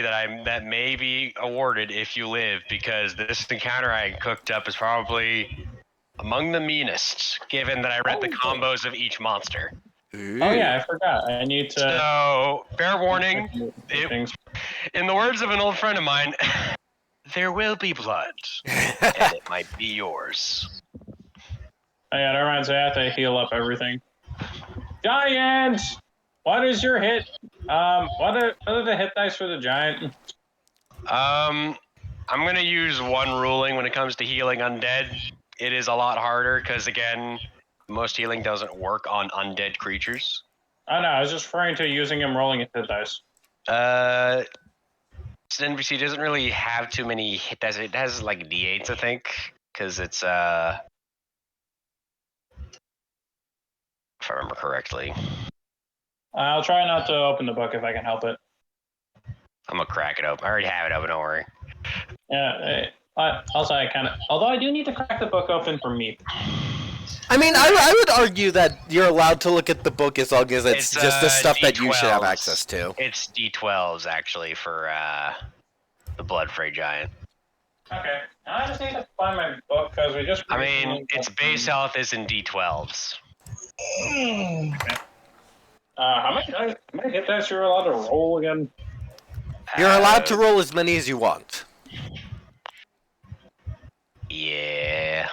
that may be awarded if you live, because this encounter I cooked up is probably among the meanest, given that I read the combos of each monster. Ooh. Oh yeah, I forgot. I need to. So, fair warning. In the words of an old friend of mine, there will be blood, and it might be yours. Oh yeah, that reminds me. I have to heal up everything. Giant, what is your hit? What are the hit dice for the giant? I'm gonna use one ruling when it comes to healing undead. It is a lot harder because, again, most healing doesn't work on undead creatures. Oh no, I was just referring to using him rolling hit dice. This NPC doesn't really have too many hit dice. It has like D8s, I think, because it's if I remember correctly. I'll try not to open the book if I can help it. I'm gonna crack it open. I already have it open. Don't worry. Yeah. Also, I kind of. Although I do need to crack the book open for me. I mean, I would argue that you're allowed to look at the book as long as it's just the stuff that you should have access to. It's D12s, actually, for the Blood-Fray Giant. Okay. I just need to find my book, because we just... I mean, its base health is in D12s. Okay. How many hit dice you're allowed to roll again? You're allowed to roll as many as you want. Yeah.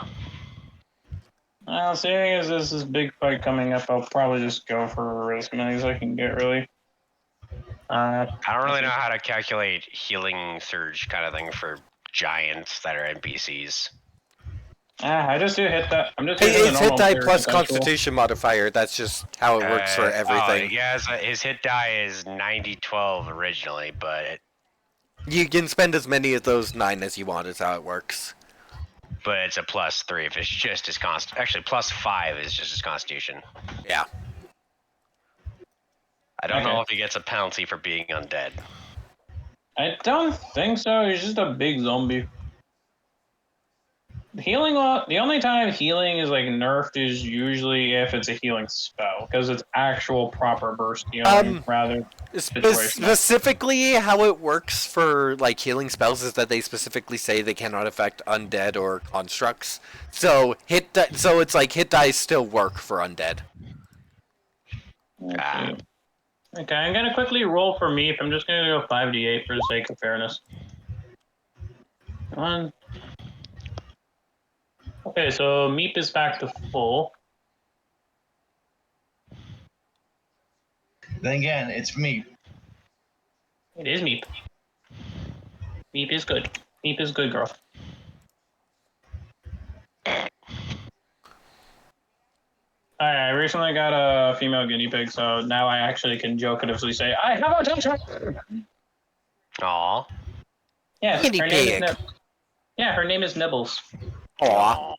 Well, seeing as this is big fight coming up, I'll probably just go for as many as I can get, really. I don't really know how to calculate healing surge kind of thing for giants that are NPCs. I just do hit that. I'm just It's hit die plus constitution modifier. That's just how it works for everything. His hit die is 90-12 originally, but... You can spend as many of those 9 as you want, is how it works. But it's a +3 if it's just his const. Actually, +5 is just his constitution. Yeah. I don't know if he gets a penalty for being undead. I don't think so. He's just a big zombie. Healing, the only time healing is like nerfed is usually if it's a healing spell, because it's actual proper burst healing rather. Specifically, how it works for like healing spells is that they specifically say they cannot affect undead or constructs. So it's like hit dice still work for undead. Okay, I'm gonna quickly roll for Meep. I'm just gonna go 5d8 for the sake of fairness. Come on. Okay, so Meep is back to full. Then again, it's Meep. It is Meep. Meep is good. Meep is good, girl. I recently got a female guinea pig, so now I actually can joketively say, I have a daughter! Aww. Yes, guinea pig. Her name is Nibbles. Aww.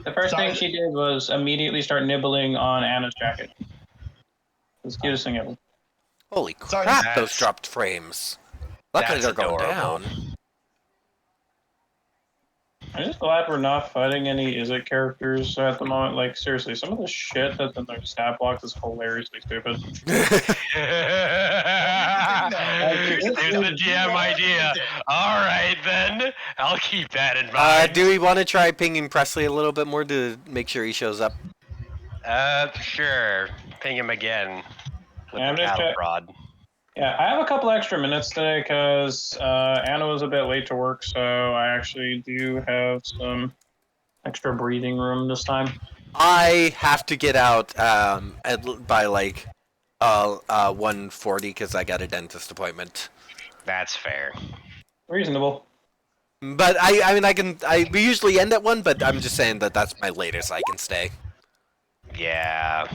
The first thing she did was immediately start nibbling on Anna's jacket. It was the cutest thing ever. Holy crap, those dropped frames. Luckily they're going down. I'm just glad we're not fighting any Izzet characters at the moment. Like, seriously, some of the shit that's in their stat blocks is hilariously stupid. There's the GM idea. Alright then, I'll keep that in mind. Do we want to try pinging Presley a little bit more to make sure he shows up? Sure. Ping him again. With Yeah, the cattle prod. Yeah, I have a couple extra minutes today because Anna was a bit late to work, so I actually do have some extra breathing room this time. I have to get out by like 1:40 because I got a dentist appointment. That's fair. Reasonable. But I mean we usually end at 1, but I'm just saying that that's my latest I can stay. Yeah.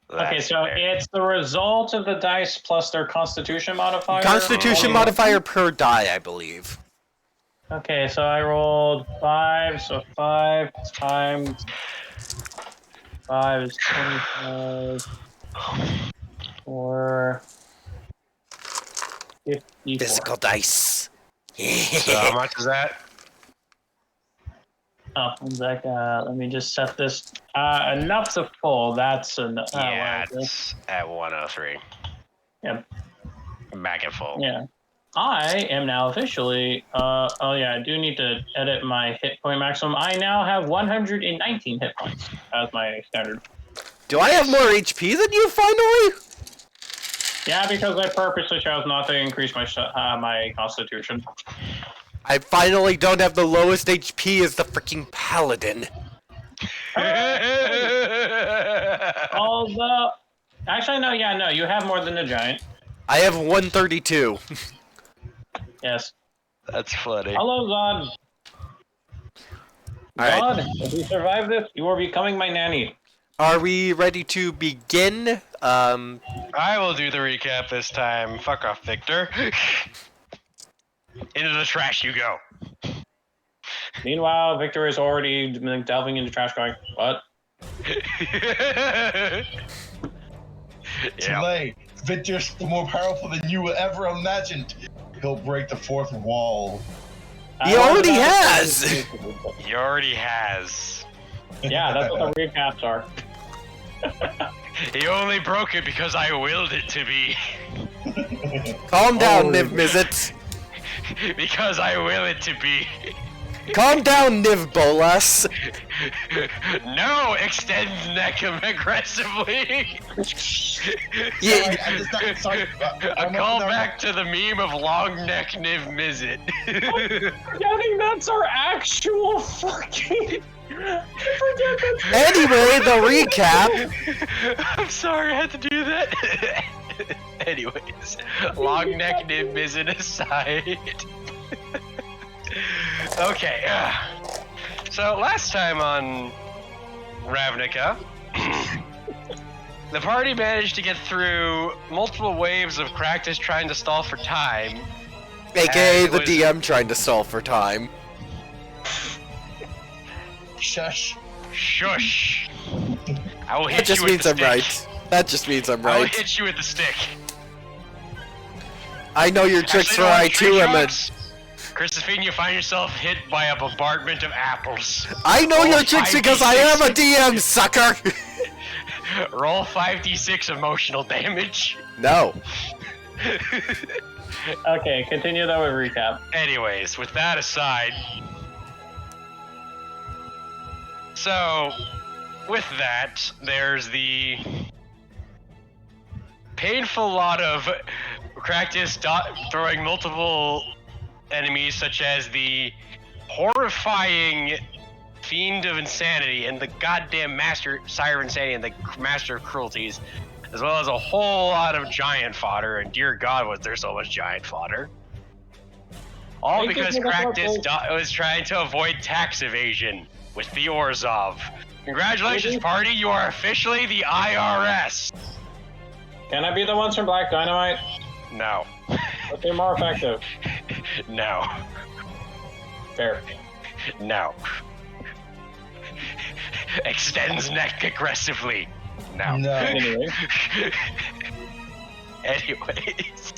Okay, so it's the result of the dice plus their constitution modifier? Constitution modifier per die, I believe. Okay, so I rolled 5, so 5 times 5 is 25. 4. 54. Physical dice. So how much is that? Oh, one sec. Let me just set this. Enough to full. That's enough. Yeah, it's at 103. Yep. back at full. Yeah. I am now officially. Oh yeah, I do need to edit my hit point maximum. I now have 119 hit points as my standard. Do I have more HP than you finally? Yeah, because I purposely chose not to increase my my constitution. I finally don't have the lowest HP as the freaking paladin. Although, actually, no. Yeah, no. You have more than the giant. I have 132. Yes. That's funny. Hello, Zod. Alright. Zod, if you survive this, you are becoming my nanny. Are we ready to begin? I will do the recap this time. Fuck off, Victor. Into the trash you go. Meanwhile, Victor is already delving into trash going, what? Too late. Victor's more powerful than you ever imagined. He'll break the fourth wall. He already has! He already has. Yeah, that's what the recaps are. He only broke it because I willed it to be. Calm down, Niv Mizzet. Because I will it to be. Calm down, Niv Bolas. No, extends neck aggressively. Yeah. Sorry, A call back to the meme of long neck Niv Mizzet. Forgetting that's our actual fucking... Anyway, the recap. I'm sorry I had to do that. Anyways, long neck Niv Mizzet aside. Okay, so last time on Ravnica, the party managed to get through multiple waves of Cractus trying to stall for time. AKA And the was- DM trying to stall for time. Shush. Shush! I will hit That just you with means the I'm stick. right. That just means I'm I will right. hit you with the stick. I know your tricks Actually, for no, I too am a... drugs. Christophine, you find yourself hit by a bombardment of apples. I know Roll your tricks because I 5d6. am a DM, sucker! Roll 5d6 emotional damage. No. Okay, continue though with recap. Anyways, with that aside, so with that, there's the painful lot of Cractus throwing multiple enemies, such as the horrifying Fiend of Insanity and the goddamn Master Sire of Insanity and the Master of Cruelties, as well as a whole lot of giant fodder, and dear God, was there so much giant fodder. All Thank you because for the Cractus purple. was trying to avoid tax evasion with the Orzhov. Congratulations, Mhm. party, you are officially the IRS. Can I be the ones from Black Dynamite? No. Let's be more effective. No. Fair. No. Extends neck aggressively. No. No. Anyway. Anyways.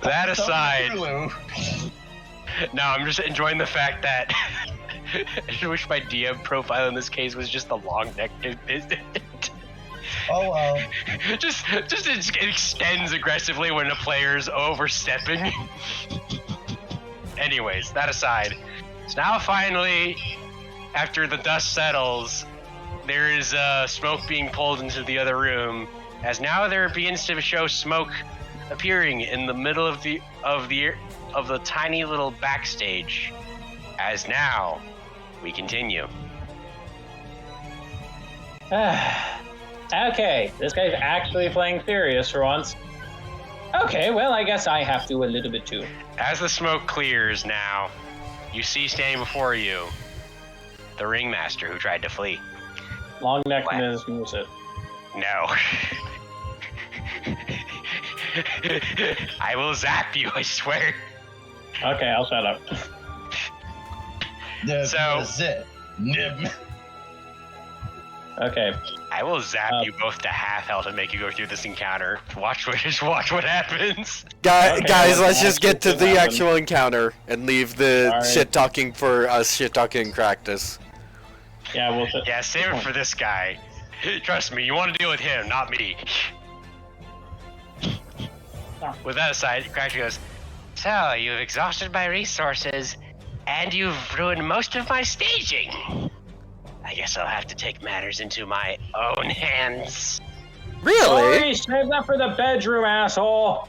That aside, Lulu. no, I'm just enjoying the fact that I just wish my DM profile in this case was just the long neck. Oh well. just it extends aggressively when a player's overstepping. Anyways, that aside, so now finally, after the dust settles, there is smoke being pulled into the other room, as now there begins to show smoke appearing in the middle of the tiny little backstage. As now, we continue. Okay, this guy's actually playing serious for once. Okay, well, I guess I have to a little bit too. As the smoke clears now, you see standing before you the ringmaster who tried to flee. Long neck What? Ms. Musit. No. I will zap you, I swear. Okay, I'll shut up. That's it. Nib. Okay. I will zap you both to half health and make you go through this encounter. Just watch what happens. Okay, Guys, well, let's just get to actually the happen. actual encounter and leave the Alright. shit talking for us shit talking Cractus. Yeah, we'll... Yeah, save it for this guy. Trust me, you want to deal with him, not me. with that aside, Cracktooth goes, "So, you've exhausted my resources, and you've ruined most of my staging. I guess I'll have to take matters into my own hands." Really? Sorry, save that for the bedroom, asshole.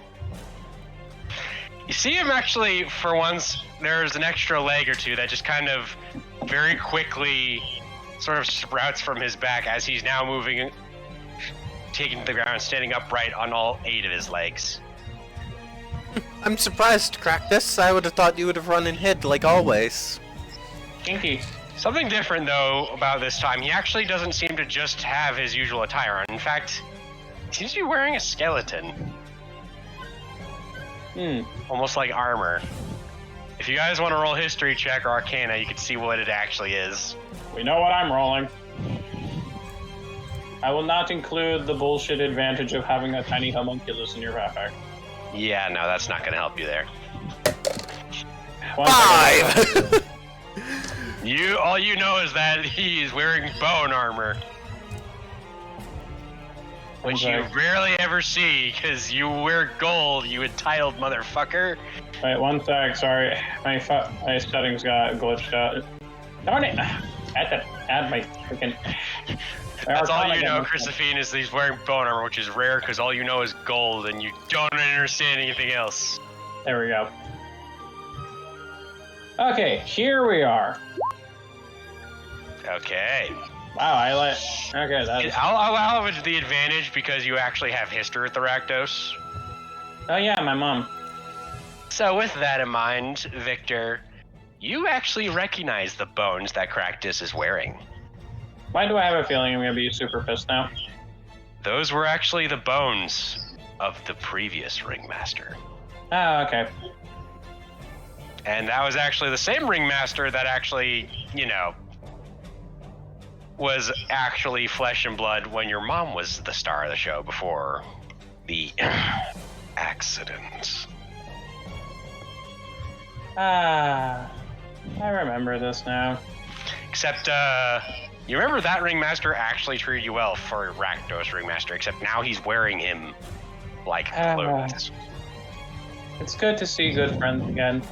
You see him actually, for once, there's an extra leg or two that just kind of very quickly sort of sprouts from his back as he's now moving, taking to the ground, standing upright on all 8 of his legs. I'm surprised, Cractus. I would have thought you would have run and hid like always. Kinky. Something different, though, about this time. He actually doesn't seem to just have his usual attire on. In fact, he seems to be wearing a skeleton. Almost like armor. If you guys want to roll history check or arcana, you can see what it actually is. We know what I'm rolling. I will not include the bullshit advantage of having a tiny homunculus in your backpack. Yeah, no, that's not going to help you there. 5! All you know is that he's wearing bone armor. Which you rarely ever see, because you wear gold, you entitled motherfucker. Wait, one sec, sorry. My settings got glitched out. Darn it! I had to add my freaking... That's all you know, Christophine, is he's wearing bone armor, which is rare, because all you know is gold, and you don't understand anything else. There we go. Okay, here we are. Okay. Wow, okay, that's... I'll allow it the advantage because you actually have history with the Rakdos. Oh yeah, my mom. So with that in mind, Victor, you actually recognize the bones that Cractus is wearing. Why do I have a feeling I'm gonna be super pissed now? Those were actually the bones of the previous ringmaster. Oh, okay. And that was actually the same ringmaster that actually, was actually flesh and blood when your mom was the star of the show before the accident. I remember this now. Except, you remember that ringmaster actually treated you well for Rakdos ringmaster, except now he's wearing him like clothes. It's good to see good friends again.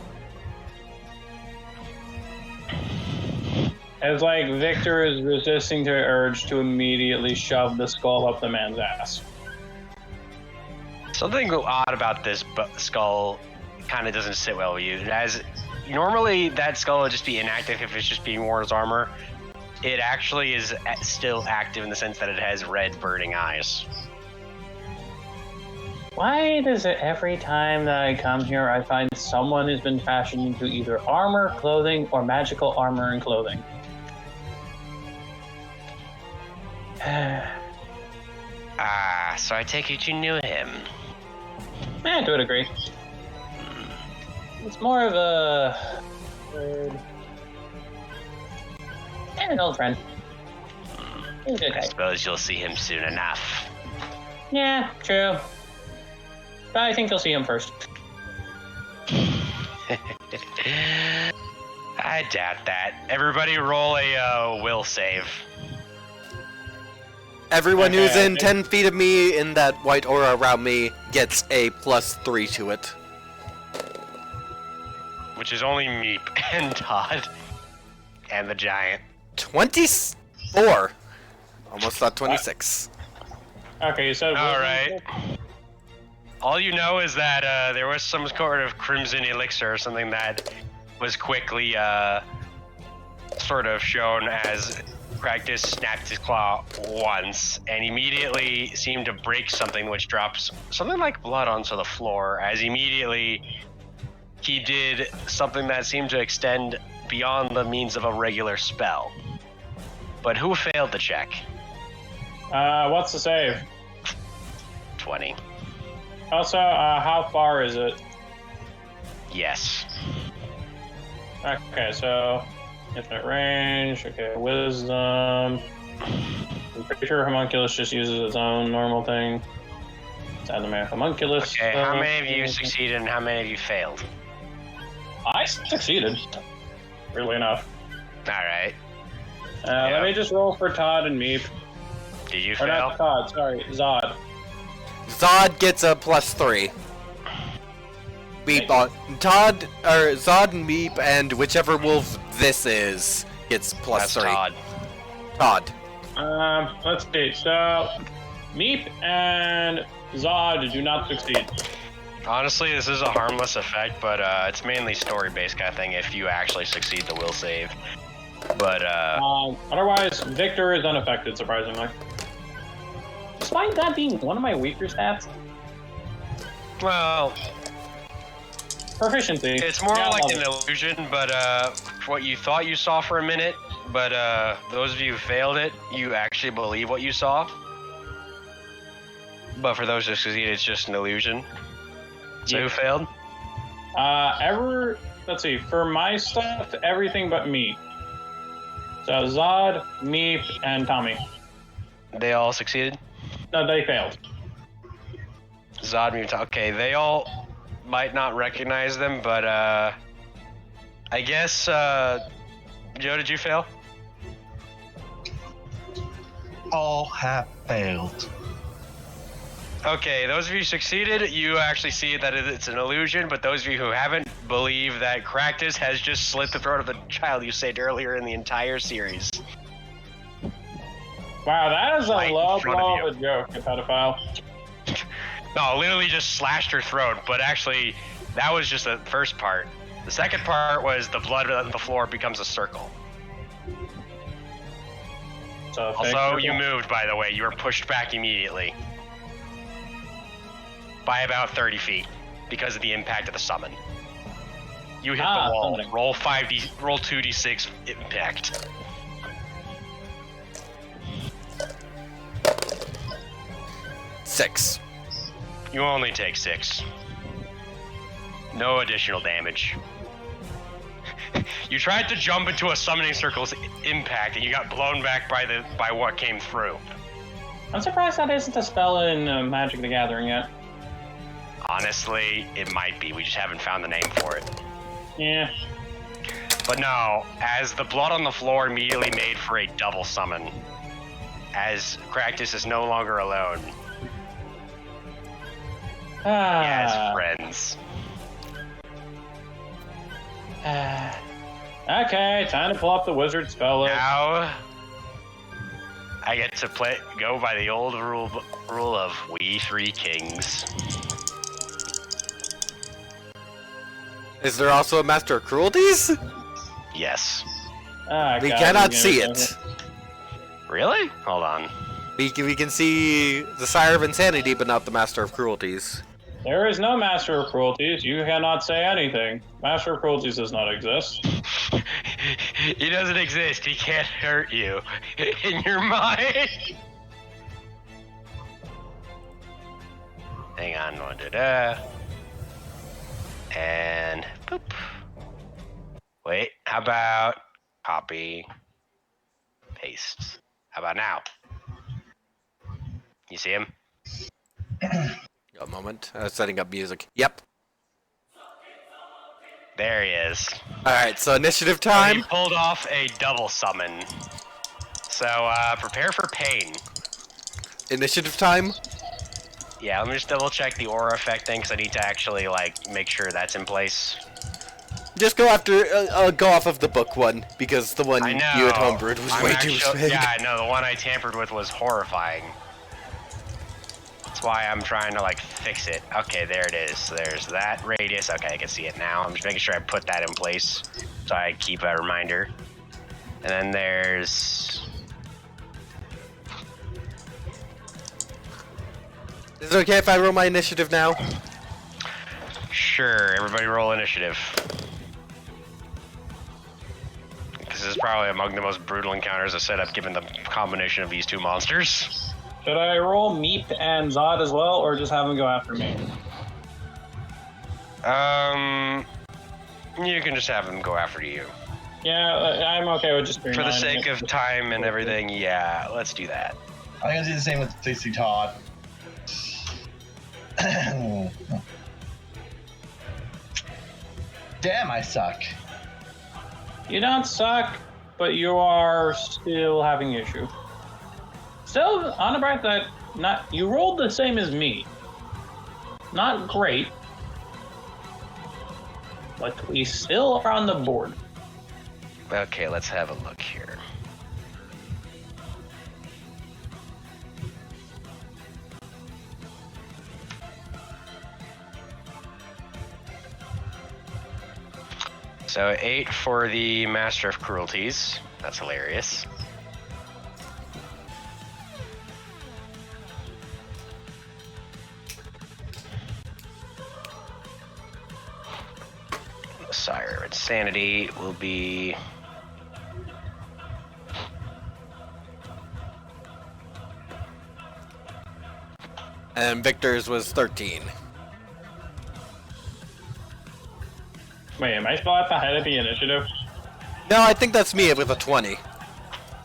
It's like Victor is resisting the urge to immediately shove the skull up the man's ass. Something odd about this skull kind of doesn't sit well with you. As normally that skull would just be inactive if it's just being worn as armor. It actually is still active in the sense that it has red burning eyes. Why does it every time that I come here I find someone has been fashioned into either armor, clothing, or magical armor and clothing? So I take it you knew him. To a degree. It's more of a... an old friend. He's a good I guy. suppose you'll see him soon enough. Yeah, true. But I think you'll see him first. I doubt that. Everybody roll a will save. Everyone Okay, who's in 10 feet of me in that white aura around me gets a +3 to it. Which is only Meep and Todd. And the giant. 24! Almost thought 26. Okay, so... Alright. All you know is that there was some sort of crimson elixir or something that was quickly sort of shown as Cractus snapped his claw once and immediately seemed to break something, which drops something like blood onto the floor, as immediately he did something that seemed to extend beyond the means of a regular spell. But who failed the check? What's the save? 20. Also, how far is it? Yes. Okay, so infinite range. Okay, wisdom. I'm pretty sure homunculus just uses its own normal thing. Let's add the man homunculus. Okay, how many of you succeeded and how many of you failed? I succeeded. Weirdly enough. Alright. Let me just roll for Todd and Meep. Did you Or fail? not Todd, sorry, Zod. Zod gets a +3. Meep on Todd or Zod and Meep, and whichever wolf this is gets plus That's 3. Todd. Todd. Let's see. So, Meep and Zod do not succeed. Honestly, this is a harmless effect, but it's mainly story-based kind of thing. If you actually succeed, the will save. But Otherwise, Victor is unaffected, surprisingly. Despite that being one of my weaker stats, well, proficiency. it's more Yeah, like I'll an illusion. But what you thought you saw for a minute, but those of you who failed it, you actually believe what you saw. But for those who succeeded, it's just an illusion. So who failed? Let's see, for my stuff, everything but me. So Zod, Meep, and Tommy. They all succeeded? No, they failed. Zod, Meep, okay, they all might not recognize them, but I guess, Joe, did you fail? All have failed. Okay, those of you who succeeded, you actually see that it's an illusion, but those of you who haven't believe that Cractus has just slit the throat of the child you saved earlier in the entire series. Wow, that is a Right in low front of blow of a joke, you pedophile. No, literally just slashed her throat, but actually, that was just the first part. The second part was the blood on the floor becomes a circle. So Also, you moved, by the way. You were pushed back immediately. By about 30 feet, because of the impact of the summon. You hit the wall. Summoning. Roll 2d6 impact. Six. You only take 6. No additional damage. You tried to jump into a summoning circle's impact, and you got blown back by what came through. I'm surprised that isn't a spell in Magic the Gathering yet. Honestly, it might be. We just haven't found the name for it. Yeah. But no, as the blood on the floor immediately made for a double summon, as Cractus is no longer alone. He has friends. Okay, time to pull up the wizard spell list. Now, I get to go by the old rule of we three kings. Is there also a Master of Cruelties? Yes. We cannot see it. Really? Hold on. We can see the Sire of Insanity, but not the Master of Cruelties. There is no Master of Cruelties. You cannot say anything. Master of Cruelties does not exist. He doesn't exist. He can't hurt you in your mind. Hang on. And boop. Wait, how about copy, paste? How about now? You see him? A moment. Setting up music. Yep. There he is. Alright, so initiative He time. pulled off a double summon. So, prepare for pain. Initiative time. Yeah, let me just double check the aura effect thing, because I need to actually, make sure that's in place. Just go go off of the book one, because the one I know. you had homebrewed was way too big. Yeah, I know. The one I tampered with was horrifying. That's why I'm trying to, fix it. Okay, there it is. So there's that radius. Okay, I can see it now. I'm just making sure I put that in place so I keep a reminder. And then there's... Is it okay if I roll my initiative now? Sure, everybody roll initiative. This is probably among the most brutal encounters I've set up given the combination of these two monsters. Should I roll Meep and Zod as well, or just have them go after me? You can just have them go after you. Yeah, I'm okay with just being For the mine. sake of time and everything, yeah, let's do that. I'm gonna do the same with Dixie Todd. Damn, I suck. You don't suck, but you are still having issue. Still, on the bright side, you rolled the same as me. Not great, But we still are on the board. Okay, let's have a look here. So 8 for the Master of Cruelties. That's hilarious. Sire of Insanity will be... And Victor's was 13. Wait, am I still at the head of the initiative? No, I think that's me with a 20.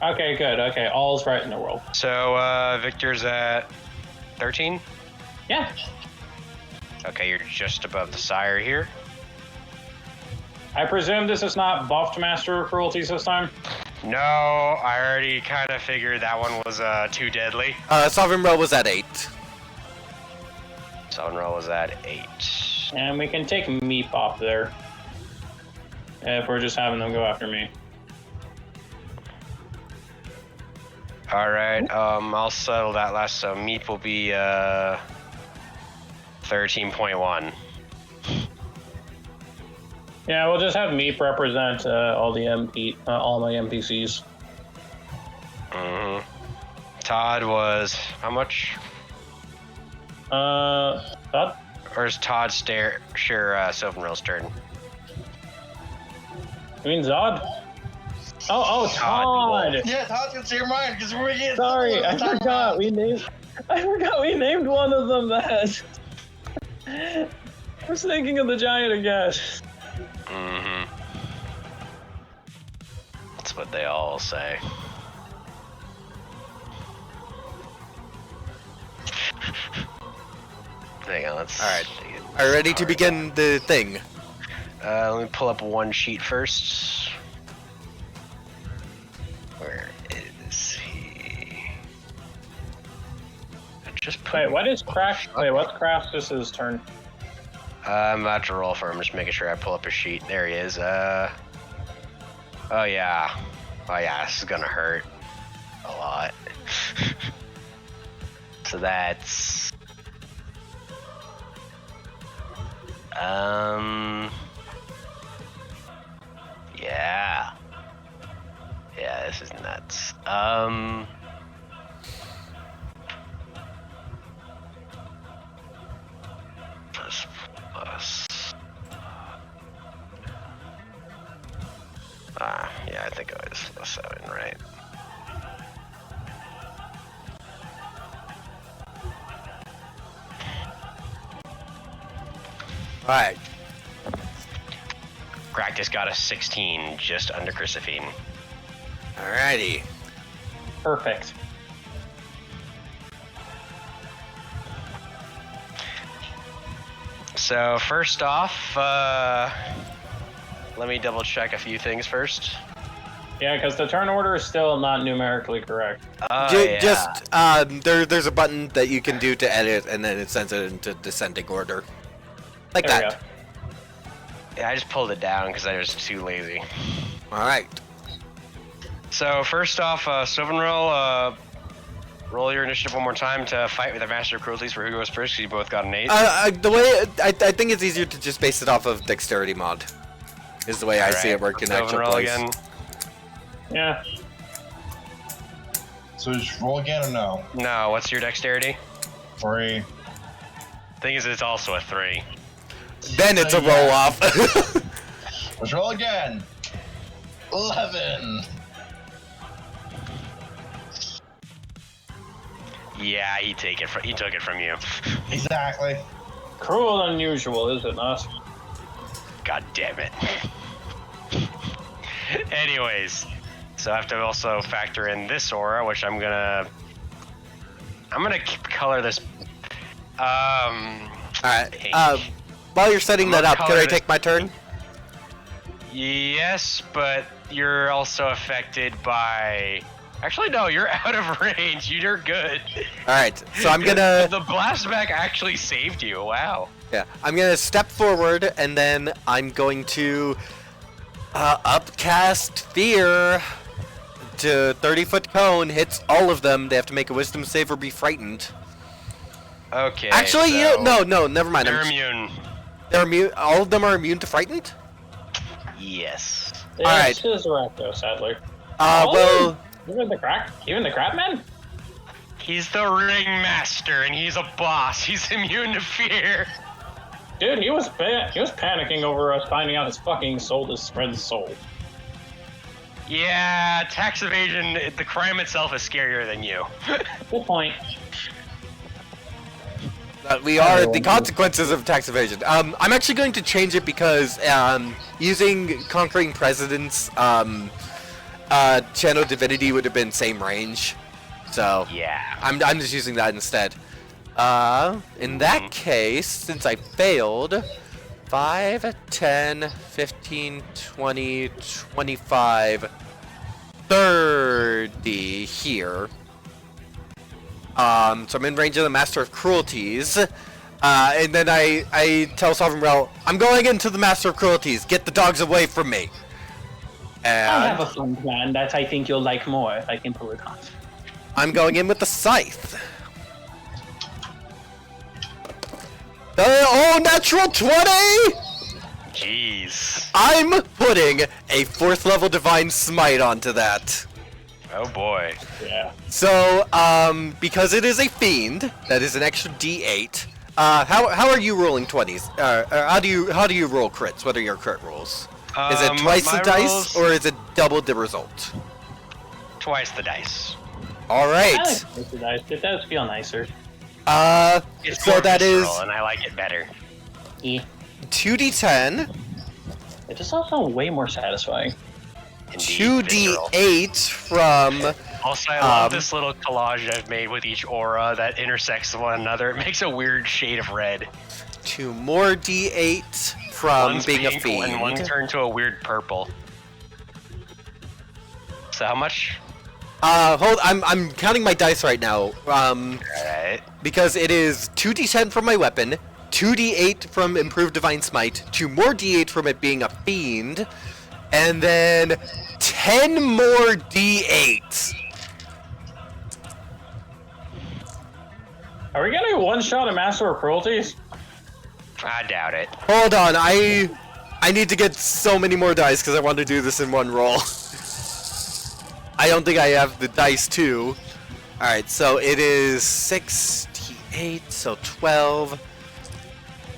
Okay, good. Okay, all's right in the world. So, Victor's at 13? Yeah. Okay, you're just above the Sire here. I presume this is not buffed Master of Cruelties this time? No, I already kind of figured that one was too deadly. Sovereign Row was at 8. Sovereign Roll was at 8. And we can take Meep off there. If we're just having them go after me. Alright, I'll settle that last, so Meep will be 13.1. Yeah, we'll just have Meep represent all my NPCs. Mm-hmm. Todd was how much? Todd? Or is Todd share Silvermill's turn? I mean Zod? Oh, Todd! Yeah, Todd's gonna share mine because we're getting. Sorry, I forgot we named one of them that. I was thinking of the giant again. Mm-hmm. That's what they all say. Hang on, let's... Alright. Are you ready to begin the thing? Let me pull up one sheet first. Where is he? I just put... Wait, what is Crash? Wait, what's Crassus's turn? I'm about to roll for him, just making sure I pull up a sheet. There he is. Oh yeah. Oh yeah, this is gonna hurt a lot. So that's... Yeah. Yeah, this is nuts. Plus. Yeah, I think it was +7, right? Alright. Gractus got a 16, just under Chrysophene. Alrighty. Perfect. So first off, let me double check a few things first. Yeah, because the turn order is still not numerically correct. Just there's a button that you can do to edit, and then it sends it into descending order, like There we that. Yeah, I just pulled it down because I was too lazy. All right. So first off, Silvanroll, roll your initiative one more time to fight with the Master of Cruelties for who goes first, because you both got an 8. The way I think it's easier to just base it off of dexterity mod. Is the way I see it work in actual Silvanroll plays. again. Yeah. So just roll again or no? No, what's your dexterity? 3. Thing is, it's also a 3. Then it's a roll off. Let's roll again. 11. Yeah, he took it from you. Exactly. Cruel and unusual, is it not? God damn it. Anyways, so I have to also factor in this aura, which I'm gonna color this. Alright. pink. While you're setting that up, can I take my turn? Yes, but you're also affected by... Actually, no, you're out of range. You're good. Alright, so I'm gonna... The blast back actually saved you. Wow. Yeah, I'm gonna step forward and then I'm going to upcast fear to 30-foot cone. Hits all of them. They have to make a wisdom save or be frightened. Okay. Actually, so no, never mind. They're immune. They're immune. All of them are immune to frightened. Yes. Alright. It's just Raptor, sadly. Well, Even the crap man? He's the ringmaster, and he's a boss. He's immune to fear. Dude, he was panicking over us finding out his fucking soul is Fred's soul. Yeah, tax evasion, the crime itself is scarier than you. Good point. we are the consequences of tax evasion. I'm actually going to change it because using conquering presidents, channel divinity would have been same range. So Yeah. I'm just using that instead. In that case, since I failed, 5, 10, 15, 20, 25, 30 here. So I'm in range of the Master of Cruelties. And then I tell Sovereign Realm, I'm going into the Master of Cruelties. Get the dogs away from me. And I have a fun plan that I think you'll like more if I can pull it off. I'm going in with the Scythe. Oh, natural 20! Jeez. I'm putting a 4th level Divine Smite onto that. Oh boy. Yeah. So, because it is a Fiend, that is an extra D8. How are you rolling 20s? How do you roll crits? What are your crit rolls? Is it twice the my dice, rolls- or is it double the result? Twice the dice. All I right. like the dice. It does feel nicer. It's So more that is visceral, and I like it better. Yeah. 2d10, It is also way more satisfying. Indeed, visceral. 2d8 from. Also, I love this little collage I've made with each aura that intersects one another. It makes a weird shade of red. 2 more d8 from One's being a pink and one fiend. turned to a weird purple. So how much? I'm counting my dice right now. Alright. Because it is 2d10 from my weapon, 2d8 from improved divine smite, 2 more d8 from it being a fiend, and then 10 more d8s. Are we gonna one-shot a Master of Cruelties? I doubt it. Hold on, I need to get so many more dice because I want to do this in one roll. I don't think I have the dice too. Alright, so it is 6d8, so 12.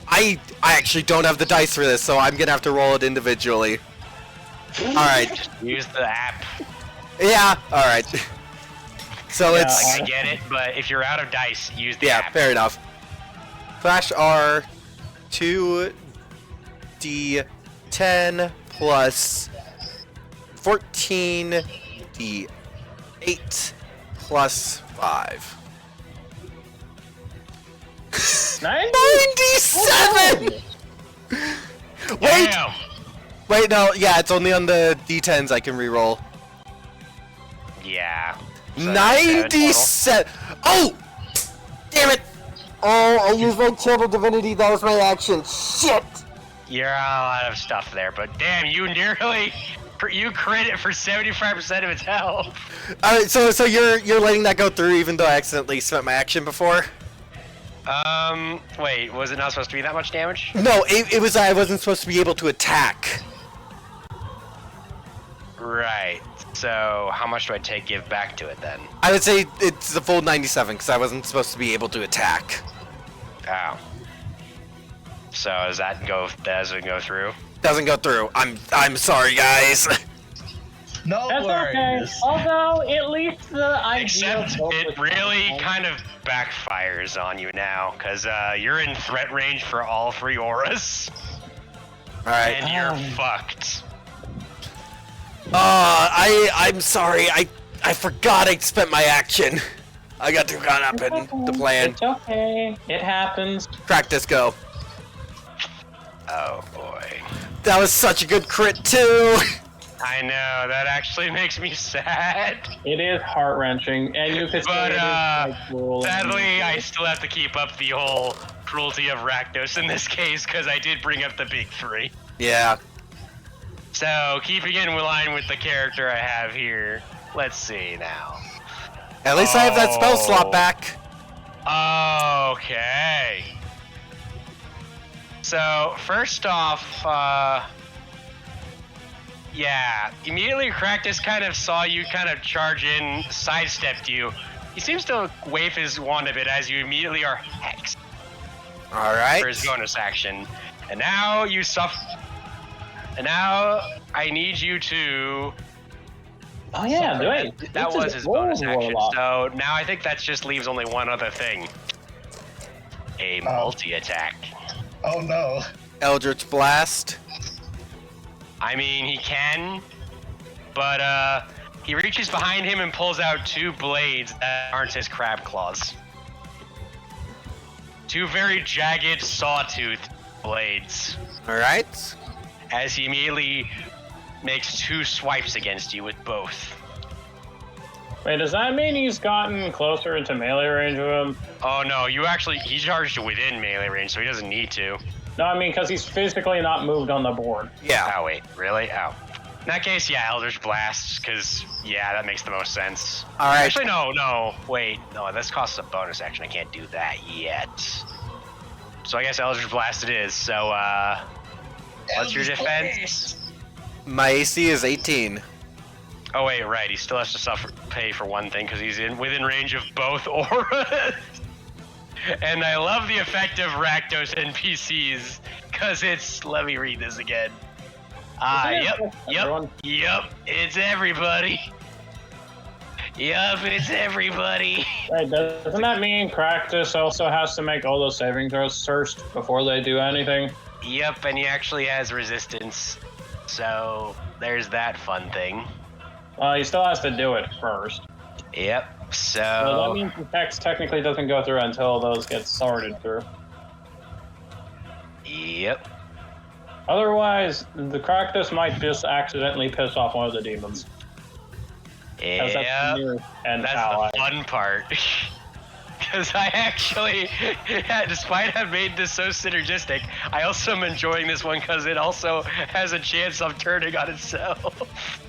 I actually don't have the dice for this, so I'm gonna have to roll it individually. Alright. Just use the app. Yeah, alright. So Yeah, it's... I get it, but if you're out of dice, use the Yeah, app. fair enough. Flash R 2d10 plus 14d8 plus 5. 97! Wait! Damn! Wait, no, yeah, it's only on the d10s I can reroll. Yeah. So that's 97! Oh! Damn it! Oh, I used my channel divinity, that was my action. Shit! You're on a lot of stuff there, but damn, you crit it for 75% of its health. Alright, so you're letting that go through even though I accidentally spent my action before? Wait, was it not supposed to be that much damage? No, it was I wasn't supposed to be able to attack. Right. So, how much do I give back to it then? I would say it's the full 97 because I wasn't supposed to be able to attack. Oh. So, doesn't go through? Doesn't go through. I'm sorry, guys. No That's okay. worries. Although, at least the idea Except of both it was really fine. kind of backfires on you now, because you're in threat range for all 3 auras, Alright. and you're fucked. I'm sorry. I forgot I spent my action. I got too caught up in the plan. It's okay. It happens. Practice go. Oh boy. That was such a good crit too. I know, that actually makes me sad. It is heart-wrenching, and you could But, say it is quite cruel. Sadly, I still have to keep up the whole cruelty of Rakdos in this case, because I did bring up the big three. Yeah. So, keeping in line with the character I have here, let's see now. At least I have that spell slot back. Okay. So, first off, yeah, immediately Cractus kind of saw you kind of charge in, sidestepped you. He seems to wave his wand a bit as you immediately are hexed Alright. for his bonus action. And now you suffer. And now I need you to. Oh yeah, wait. That was his bonus action. So now I think that just leaves only one other thing. A multi-attack. Oh no. Eldritch Blast. I mean, he can, but he reaches behind him and pulls out two blades that aren't his crab claws. Two very jagged, sawtooth blades. Alright. As he immediately makes two swipes against you with both. Wait, does that mean he's gotten closer into melee range of him? Oh no, he charged within melee range, so he doesn't need to. No, I mean because he's physically not moved on the board. Yeah. Oh wait, really? Oh. In that case, yeah, Eldritch Blast, because, yeah, that makes the most sense. Alright. Actually, no, wait, no, this costs a bonus action, I can't do that yet. So I guess Eldritch Blast it is, so, what's your defense? My AC is 18. Oh wait, right, he still has to pay for one thing, because he's within range of both auras. And I love the effect of Rakdos NPCs, because it's, let me read this again. Yep, it's everybody. Yep, it's everybody. Wait, doesn't that mean Cractus also has to make all those saving throws first before they do anything? Yep, and he actually has resistance. So, there's that fun thing. Well, he still has to do it first. Yep, So that means the text technically doesn't go through until those get sorted through. Yep. Otherwise, the Cractus might just accidentally piss off one of the demons. Yeah, and that's ally. the fun part. Because I actually, despite having made this so synergistic, I also am enjoying this one because it also has a chance of turning on itself.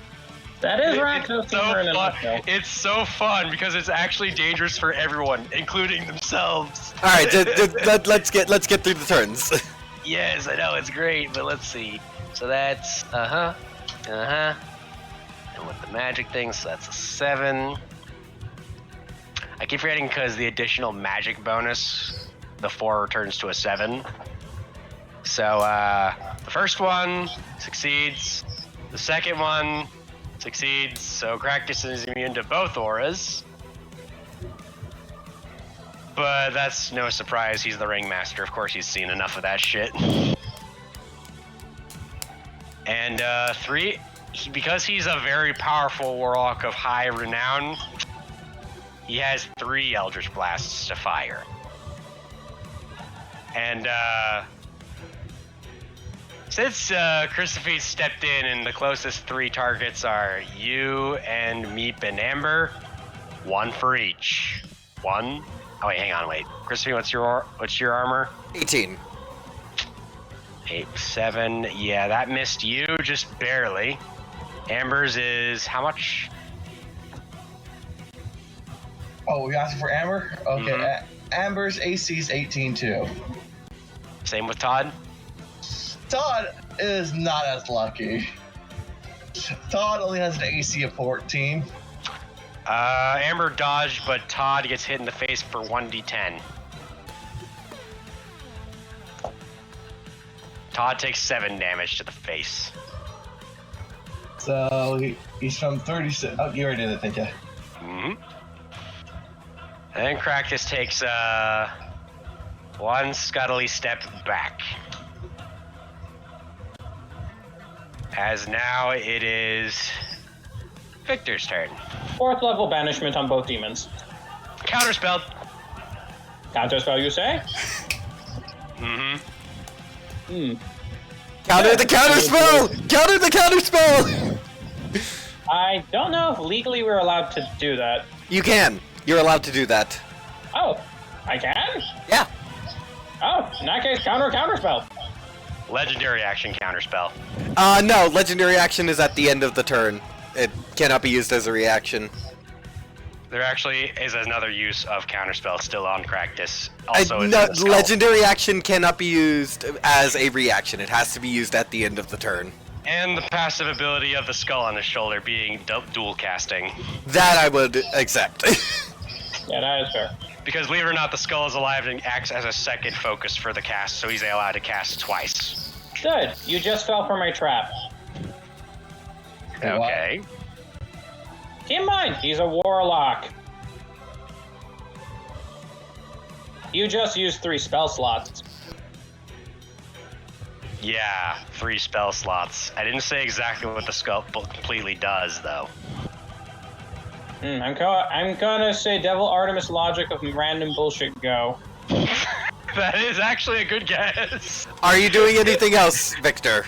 That is Rakdos so in a fun. nutshell. It's so fun because it's actually dangerous for everyone, including themselves. All right, let's get through the turns. Yes, I know, it's great, but let's see. So that's, and with the magic thing, so that's a 7. I keep forgetting because the additional magic bonus, the 4 turns to a 7. So, the first one succeeds. The second one succeeds, so Cractus is immune to both auras. But that's no surprise, he's the ringmaster. Of course he's seen enough of that shit. And 3, because he's a very powerful warlock of high renown, he has 3 Eldritch Blasts to fire. And since Crucifix stepped in and the closest 3 targets are you and Meep and Amber, 1 for each. 1. Oh wait, hang on, wait. Crispy, what's your armor? 18. 8, 7. Yeah, that missed you just barely. Amber's is how much? Oh, we asking for Amber? Okay, Mhm. Amber's AC is 18 too. Same with Todd. Todd is not as lucky. Todd only has an AC of 14. Amber dodged, but Todd gets hit in the face for 1d10. Todd takes 7 damage to the face. So he's from 36. Oh, you already did it, thank you. Mm-hmm. And then Cractus takes 1 scuttly step back. As now it is Victor's turn. 4th level banishment on both demons. Counterspell. Counterspell, you say? Mm-hmm. Counter the counterspell! Counter the counterspell! I don't know if legally we're allowed to do that. You can. You're allowed to do that. Oh, I can? Yeah. Oh, in that case, counter spell. Legendary action counterspell. No, legendary action is at the end of the turn. It cannot be used as a reaction. There actually is another use of counterspell still on Cractus. Also, it's No, in the skull. legendary action cannot be used as a reaction. It has to be used at the end of the turn. And the passive ability of the skull on his shoulder being dual casting. That I would accept. Yeah, that is fair. Because believe it or not, the skull is alive and acts as a second focus for the cast, so he's allowed to cast twice. Good. You just fell for my trap. Okay. Keep in mind, he's a warlock. You just used 3 spell slots. Yeah, 3 spell slots. I didn't say exactly what the skull completely does, though. I'm gonna say Devil Artemis logic of random bullshit go. That is actually a good guess. Are you doing anything else, Victor?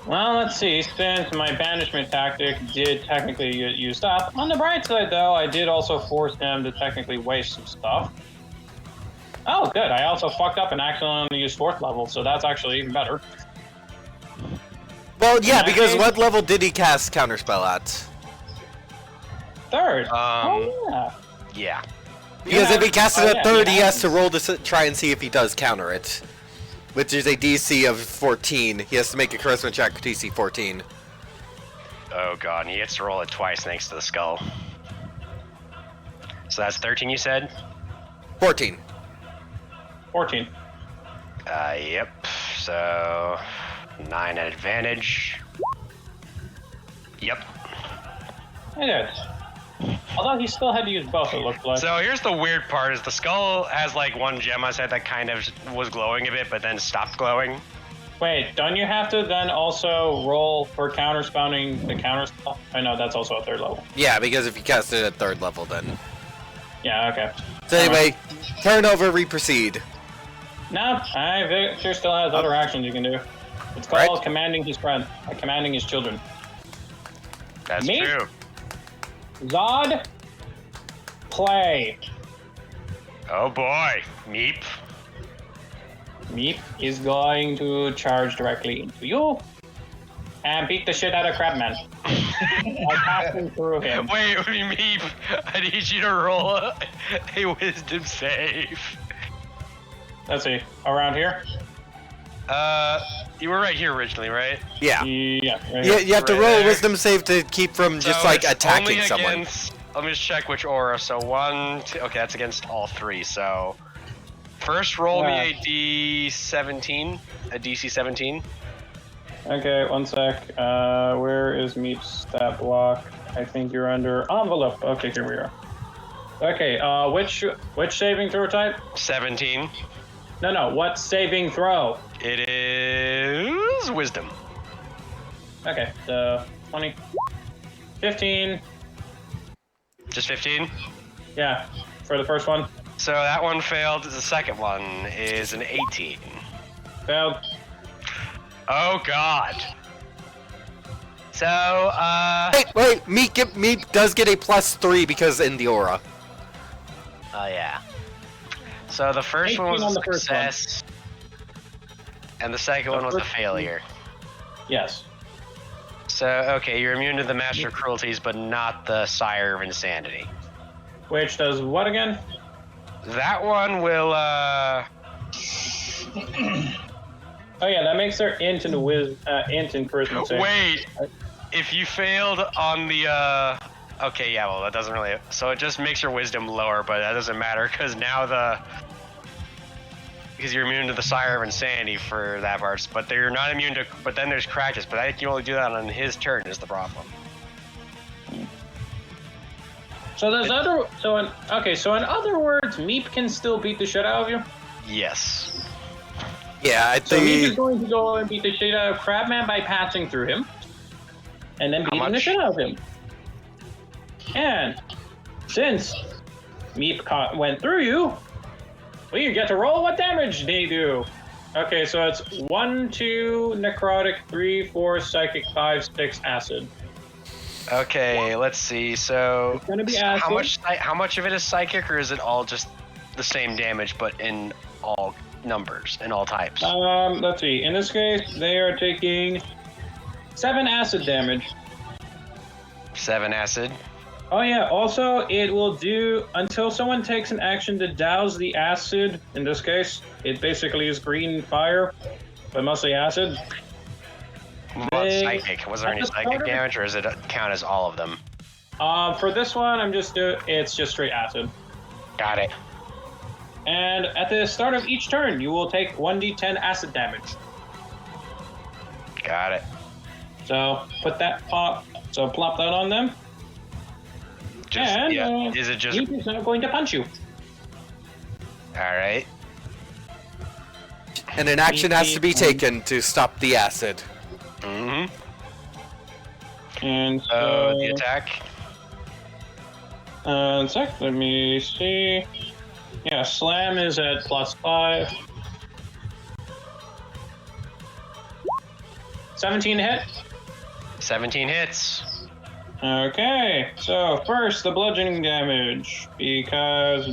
Well, let's see. Since my banishment tactic did technically get used up, on the bright side, though, I did also force him to technically waste some stuff. Oh, good. I also fucked up and accidentally used 4th level, so that's actually even better. Well, yeah, because Nice. what level did he cast counterspell at? 3rd. Um, Oh, yeah. Yeah. Because if he casts it Oh, at yeah, 3rd, he yeah. has to roll to try and see if he does counter it. Which is a DC of 14. He has to make a charisma check DC 14. Oh god, and he gets to roll it twice thanks to the skull. So that's 13, you said? 14. 14. Yep. So 9 at advantage. Yep. I did. Although he still had to use both, it looked like. So here's the weird part: is the skull has like one gem on his head that kind of was glowing a bit, but then stopped glowing. Wait, don't you have to then also roll for counterspelling the counterspell? I know that's also a 3rd level. Yeah, because if you cast it at 3rd level, then. Yeah, okay. So anyway, turn over, re-proceed. No, Victor still has other actions you can do. It's called commanding his friend, commanding his children. That's Me? true. Zod, play. Oh boy, Meep. Meep is going to charge directly into you and beat the shit out of Crabman. By passing through him. Wait, what do you mean? I need you to roll a wisdom save. Let's see, around here? You were right here originally, right? Yeah. Yeah. Right You, here. you have to Right roll a there. wisdom save to keep from just So like it's attacking only someone. against- let me just check which aura. So 1, 2, okay, that's against all 3. So first roll me a D17, a DC 17. Okay, one sec. Where is Meep's stat block? I think you're under envelope. Okay, here we are. Okay, which saving throw type? 17. No, what saving throw? It is wisdom. Okay, so 20. 15. Just 15. Yeah, for the first one. So that one failed. The second one is an 18. Failed. Oh god. So, Wait, Meep does get a +3 because in the aura. oh yeah. So the first 18 one was on a the first one. success, and the second one was a failure. Yes. So, okay, you're immune to the Master of Cruelties, but not the Sire of Insanity. Which does what again? That one will, Oh yeah, that makes their int and int and charisma save. wait, if you failed on the, okay, yeah, well, that doesn't really, so it just makes your wisdom lower, but that doesn't matter, because now because you're immune to the Sire of Insanity for that part, but you're not immune to, but then there's Cractus, but I think you only do that on his turn is the problem. So there's so in other words, Meep can still beat the shit out of you. Yes. Yeah, I So Meep is think. going to go and beat the shit out of Crabman by passing through him, and then beating the much? shit out of him. And since Meep went through you, well, you get to roll what damage they do. Okay, so it's 1, 2 necrotic, 3, 4 psychic, 5, 6 acid. Okay, let's see. So, It's gonna be so acid. how much of it is psychic, or is it all just the same damage but in all numbers in all types? Let's see. In this case, they are taking 7 acid damage. 7 acid. Oh yeah, also it will do until someone takes an action to douse the acid. In this case, it basically is green fire, but mostly acid. What about psychic? Was there any psychic damage, or does it count as all of them? For this one, it's just straight acid. Got it. And at the start of each turn, you will take 1d10 acid damage. Got it. So plop that on them. Is it just? He's not going to punch you. All right. And an action has to be taken to stop the acid. Mm-hmm. And so the attack. Let me see. Yeah, slam is at +5. 17 hit. 17 hits. Okay, so first the bludgeoning damage, because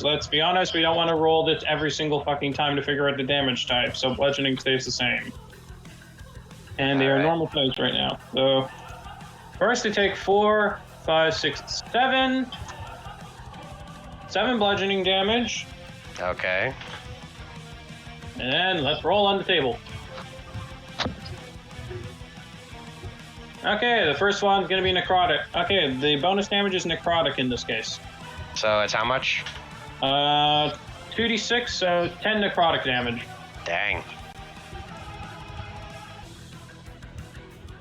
let's be honest, we don't want to roll this every single fucking time to figure out the damage type, so bludgeoning stays the same. And they are normal types right now. So first they take 4, 5, 6, 7. 7 bludgeoning damage. Okay. And then let's roll on the table. Okay, the first one's gonna be necrotic. Okay, the bonus damage is necrotic in this case. So it's how much? 2d6, so 10 necrotic damage. Dang.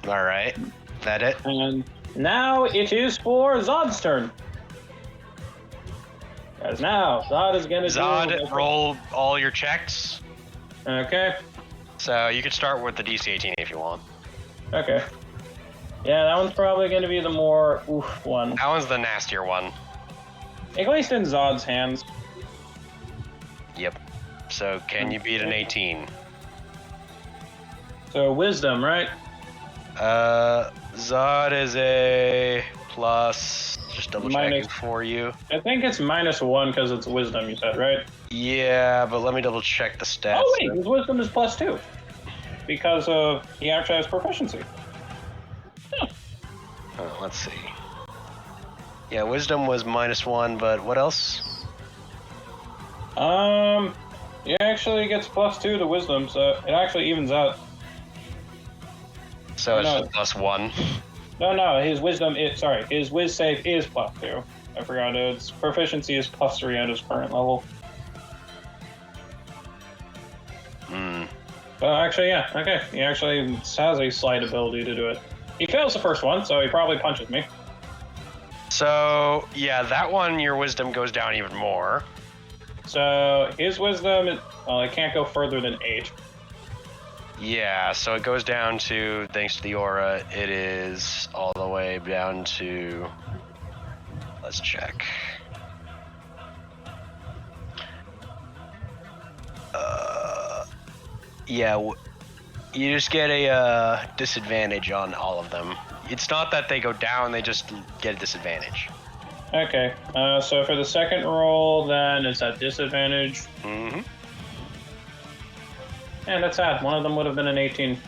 All right. That it? And now it is for Zod's turn. Because now Zod is gonna roll all your checks. Okay. So you could start with the DC 18 if you want. Okay. Yeah, that one's probably going to be the more oof one. That one's the nastier one. At least in Zod's hands. Yep. So can you beat an 18? So wisdom, right? Zod is a plus. Just double checking for you. I think it's -1 because it's wisdom, you said, right? Yeah, but let me double check the stats. Oh wait, his wisdom is +2. Because he actually has proficiency. Oh, let's see. Yeah, wisdom was -1, but what else? He actually gets +2 to wisdom, so it actually evens out. So it's just +1. No, his wisdom his wiz save is +2. I forgot its proficiency is +3 at his current level. Actually, yeah, okay. He actually has a slight ability to do it. He fails the first one, so he probably punches me. So, yeah, that one, your wisdom goes down even more. So, his wisdom, it can't go further than 8. Yeah, so it goes down to, thanks to the aura, it is all the way down to, let's check. Yeah, you just get a disadvantage on all of them. It's not that they go down, they just get a disadvantage. Okay, so for the second roll, then it's at disadvantage. Mm-hmm. And that's sad. One of them would have been an 18.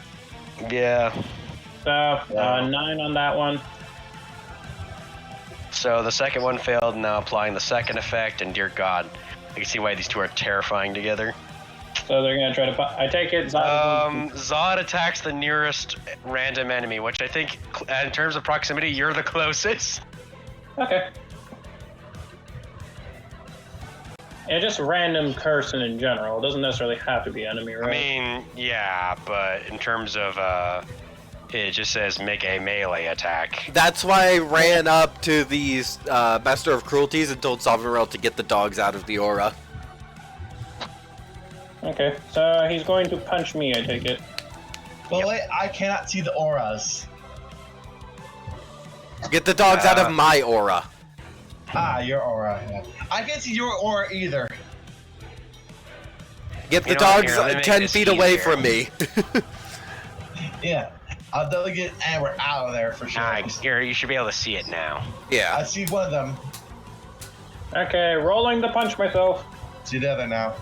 Yeah. So, 9 on that one. So the second one failed, now applying the second effect, and dear God, I can see why these two are terrifying together. So they're gonna try to. I take it. Zod attacks the nearest random enemy, which I think, in terms of proximity, you're the closest. Okay. Yeah, just random person in general. It doesn't necessarily have to be enemy, right? I mean, yeah, but in terms of, it just says make a melee attack. That's why I ran up to these Master of Cruelties and told Sovereign to get the dogs out of the aura. Okay, so he's going to punch me, I take it. But wait, I cannot see the auras. Get the dogs out of my aura. Ah, your aura. Yeah. I can't see your aura either. Get the dogs 10 feet away from me. Yeah, I'll definitely get Amber out of there for sure. You should be able to see it now. Yeah. I see one of them. Okay, rolling to punch myself. See the other now.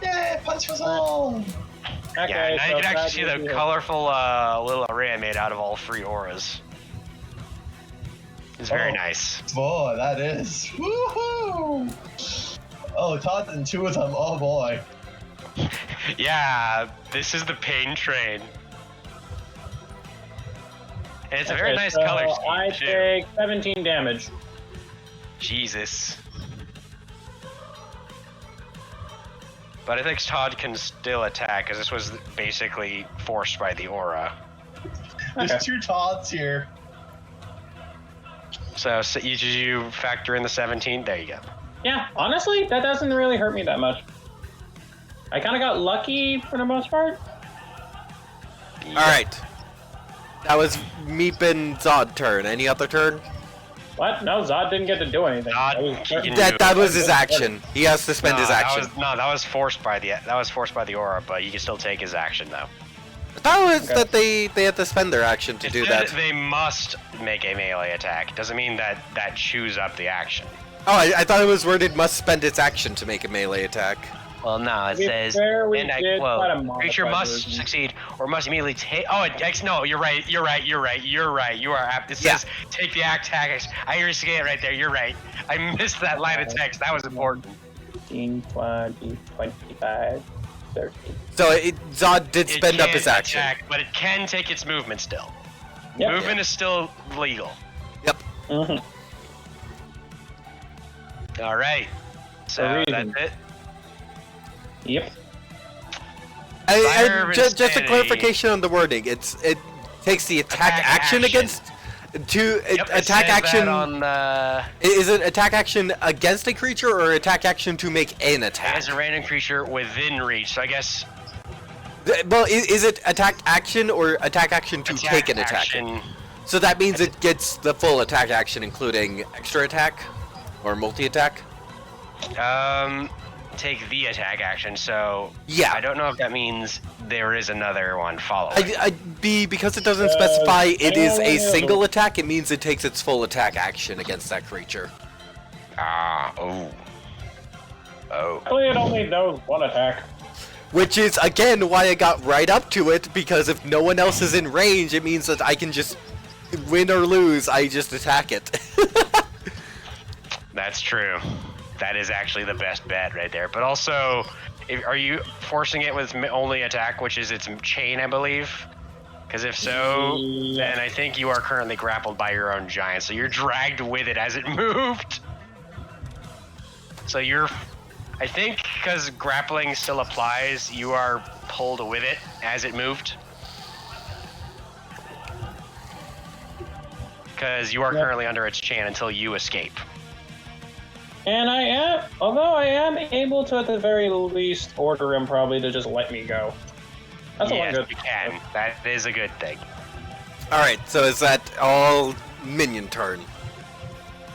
Yay, punch was all. Okay, Yeah, now you so can actually see that the would be- colorful little array made out of all 3 auras. It's very Oh. nice. Boy, that is. Woohoo! Oh, Todd and 2 of them. Oh boy. Yeah, this is the pain train. And it's a very Okay, nice so color scheme, I too. take 17 damage. Jesus. But I think Todd can still attack, because this was basically forced by the aura. There's Okay. 2 Todds here. So you factor in the 17? There you go. Yeah, honestly, that doesn't really hurt me that much. I kind of got lucky for the most part. All right. That was Meep and Zod turn. Any other turn? What? No, Zod didn't get to do anything. Zod, That was- he can- That was his action. He has to spend his action. That was forced by the aura, but you can still take his action though. I thought it was Okay. that they had to spend their action to It do said that. They must make a melee attack. It doesn't mean that chews up the action. Oh, I thought it was worded must spend its action to make a melee attack. Well, no, it To be says, fair, we and I did try to quote, creature modify must version. succeed or must immediately take. Oh, no, you're right. You are apt. It Yeah. says take the attack. I already see it right there. You're right. I missed that line of text. That was important. 15, 20, 25, 30. So Zod did It spend up can't his action. attack, but it can take its movement still. Yep. Movement is still legal. Yep. Mhm. All right. So For that's reason. it. Yep. Fire of Just a Insanity. clarification on the wording. It takes the attack action against to Yep, it attack says action. that on the. Is it attack action against a creature or attack action to make an attack? As a random creature within reach. So I guess Well, is it attack action or attack action to attack take an attack? action. So that means it gets the full attack action, including extra attack or multi-attack. Take the attack action. So Yeah. I don't know if that means there is another one following. Because it doesn't specify it is a yeah. single attack, it means it takes its full attack action against that creature. Oh. Actually, it only knows one attack. Which is, again, why I got right up to it, because if no one else is in range, it means that I can just win or lose, I just attack it. That's true. That is actually the best bet right there. But also, are you forcing it with only attack, which is its chain, I believe? Because if so, then I think you are currently grappled by your own giant. So you're dragged with it as it moved. So I think because grappling still applies, you are pulled with it as it moved. Because you are currently under its chain until you escape. And although I am able to at the very least order him probably to just let me go. That's a Yes, good. you can. That is a good thing. Alright, so is that all minion turn?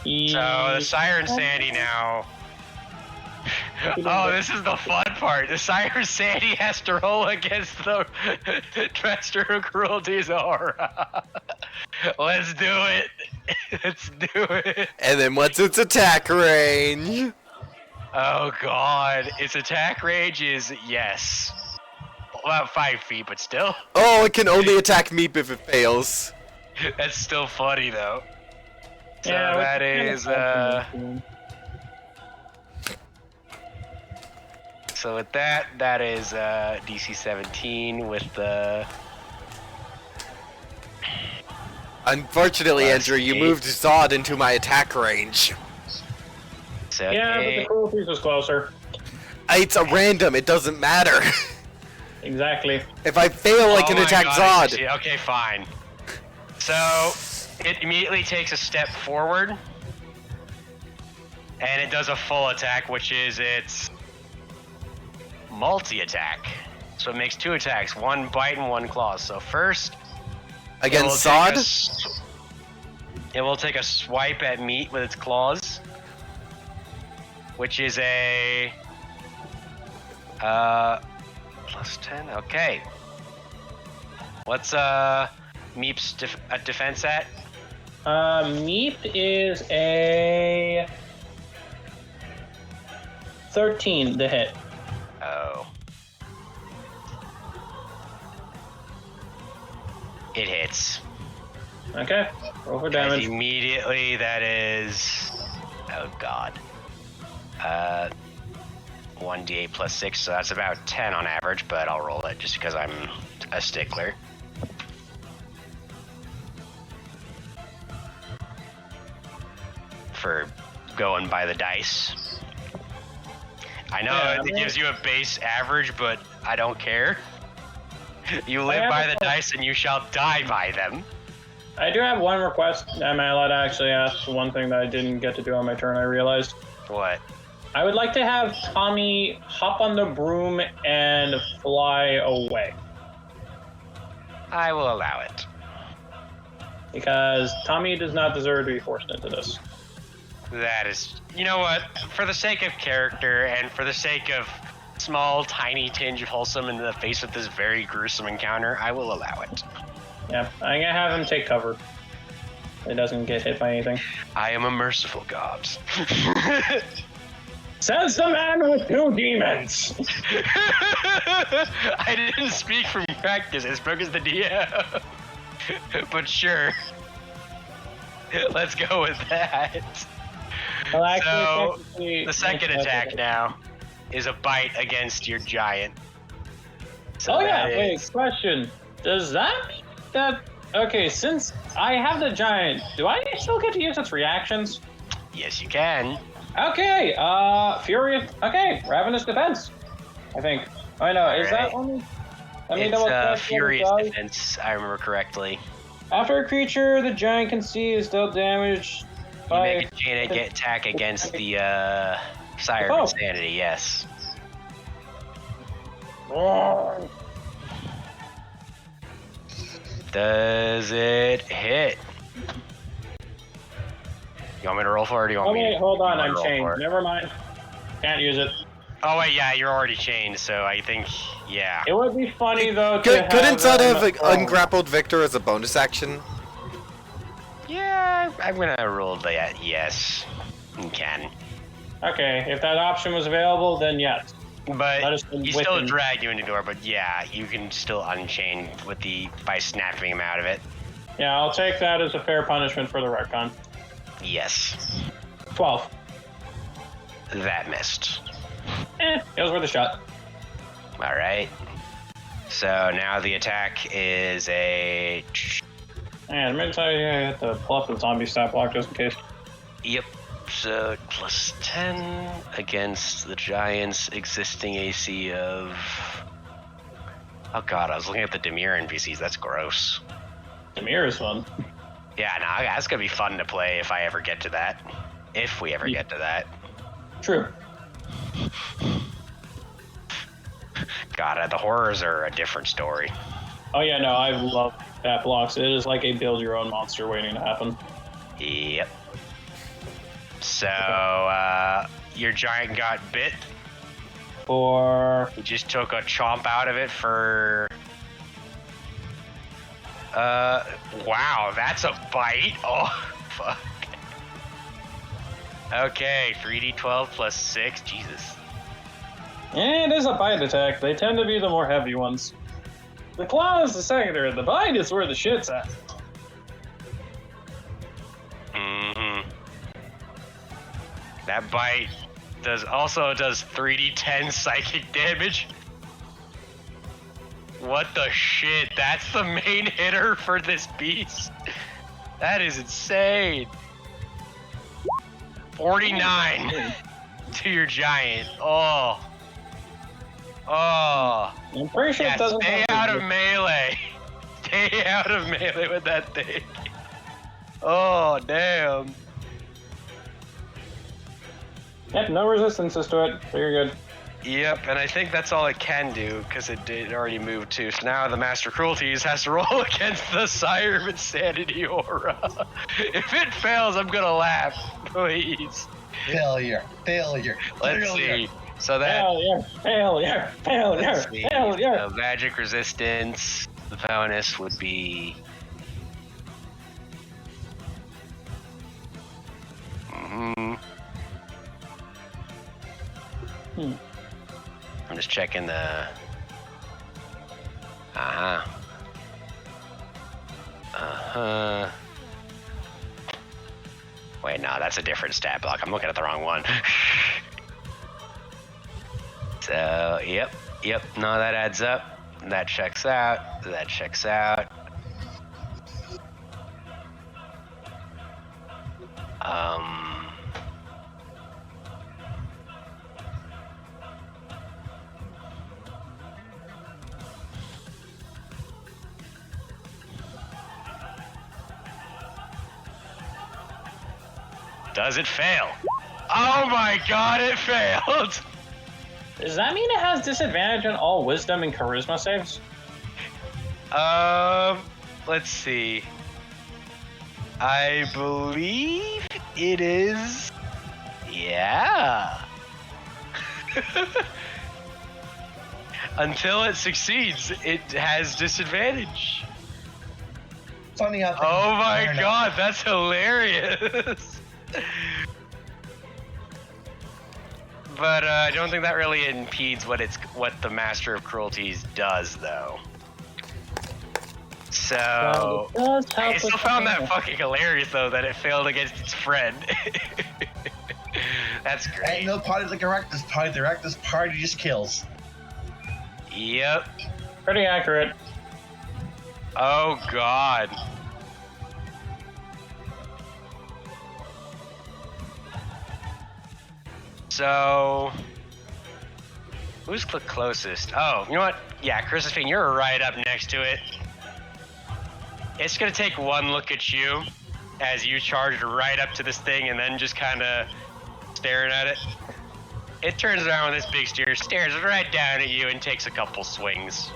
So the Siren Sandy now. Oh, this is the fun part. The Siren Sandy has to roll against the Master of Cruelty's aura. Let's do it. Let's do it. And then what's its attack range? Oh god, its attack range is yes. About 5 feet, but still. Oh, it can only attack Meep if it fails. That's still funny though. So Yeah, that is so with that is DC 17 with the Unfortunately, Plus Andrew, you 8. moved Zod into my attack range. so Yeah, but the okay. cruelties was closer. It's a random, it doesn't matter. Exactly. If I fail, I can Oh my attack God, Zod. Okay, fine. So it immediately takes a step forward, and it does a full attack, which is its multi-attack. So it makes 2 attacks, 1 bite and 1 claw. So first, Against it will take Zod? it will take a swipe at meat with its claws, which is a plus 10. Okay. What's Meep's defense at? Meep is a 13 to hit. Oh. It hits. Okay, roll for And damage. immediately, that is... Oh, God. 1d8 plus 6, so that's about 10 on average, but I'll roll it just because I'm a stickler. For going by the dice. I know Yeah, it gives you a base average, but I don't care. You live have by a the thought. dice and you shall die by them. I do have one request. Am I allowed to actually ask one thing that I didn't get to do on my turn? I realized. What? I would like to have Tommy hop on the broom and fly away. I will allow it. Because Tommy does not deserve to be forced into this. That is... You know what? For the sake of character and for the sake of small, tiny tinge of wholesome in the face of this very gruesome encounter, I will allow it. Yeah, I'm gonna have him take cover. It doesn't get hit by anything. I am a merciful god. Says the man with 2 demons! I didn't speak from practice, I spoke as the DM. But sure. Let's go with that. Well, So, technically- the second attack now is a bite against your giant. So Oh yeah, that wait, is- question. Does that mean that... Okay, since I have the giant, do I still get to use its reactions? Yes, you can. Okay, Furious... Okay, Ravenous Defense, I think. Oh no, is that Alright. only... Let me It's double check what it Furious does. Defense, I remember correctly. After a creature the giant can see is dealt damage You by... make a chain attack against the Sire Oh. of Insanity, yes. Does it hit? You want me to roll for it, or do you want Oh me wait, to hold on, you wanna I'm roll chained. for it? Never mind. Can't use it. Oh wait, yeah, you're already chained, so I think, yeah. It would be funny though to Couldn't have have him- ungrappled Victor as a bonus action? Yeah, I'm gonna roll that, yes. You can. Okay, if that option was available, then yes. Let But us he whip still him. drag you into the door, but yeah, you can still unchain with by snapping him out of it. Yeah, I'll take that as a fair punishment for the retcon. Yes. 12. That missed. It was worth a shot. Alright. So now the attack is a... And I'm gonna tell you, I have to pull up the zombie stat block just in case. Yep. So plus 10 against the Giants' existing AC of... Oh god, I was looking at the Demir NPCs. That's gross. Demir is fun. Yeah, no, that's gonna be fun to play if I ever get to that. If we ever get to that. True. God, the horrors are a different story. Oh yeah, no, I love stat blocks. It is like a build your own monster waiting to happen. Yep. So, your giant got bit. For... He just took a chomp out of it for... wow, that's a bite. Oh, fuck. Okay, 3d12 plus 6, Jesus. It is a bite attack. They tend to be the more heavy ones. The claw is the secondary. The bite is where the shit's at. Mm-hmm. That bite also does 3d10 psychic damage. What the shit? That's the main hitter for this beast? That is insane. 49 to your giant. Oh. Oh. I'm pretty sure Yeah, it doesn't stay have out of melee. Stay out of melee with that thing. Oh, damn. Yep, no resistances to it, so you're good. Yep, and I think that's all it can do, because it did already move too. So now the Master Cruelties has to roll against the Sire of Insanity aura. If it fails, I'm gonna laugh. Please. Failure. Failure. Let's failure. see. So that... Failure! Let's see. Failure! So magic resistance, the bonus would be... I'm just checking the... Uh-huh. Wait, no, that's a different stat block. I'm looking at the wrong one. So, yep, no, that adds up. That checks out. That checks out. Does it fail? Oh my god, it failed! Does that mean it has disadvantage on all wisdom and charisma saves? Let's see. I believe it is. Yeah. Until it succeeds, it has disadvantage. Funny how. Oh my god, that's hilarious. But I don't think that really impedes what the Master of Cruelties does, though. So I still found that fucking hilarious, though, that it failed against its friend. That's great. Ain't no party like a reckless party. The reckless party just kills. Yep. Pretty accurate. Oh god. So, who's the closest? Oh, you know what? Yeah, Josephine, you're right up next to it. It's gonna take one look at you as you charge right up to this thing and then just kind of staring at it. It turns around with this big steer, stares right down at you, and takes a couple swings.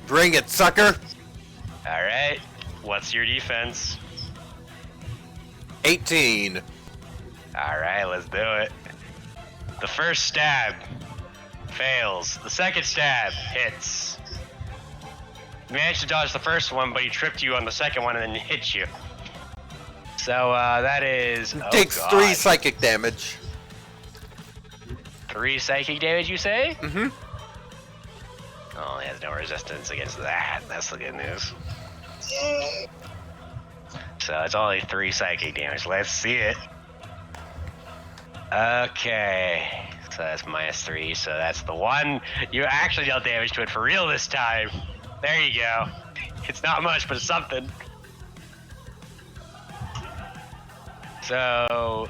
Bring it, sucker! Alright, what's your defense? 18. Alright, let's do it. The first stab fails. The second stab hits. You managed to dodge the first one, but he tripped you on the second one and then hit you. So that is... Oh Takes God. 3 psychic damage. 3 psychic damage, you say? Mm-hmm. Oh, he has no resistance against that. That's the good news. So it's only 3 psychic damage. Let's see it. Okay. So that's -3. So that's the one. You actually dealt damage to it for real this time. There you go. It's not much, but it's something. So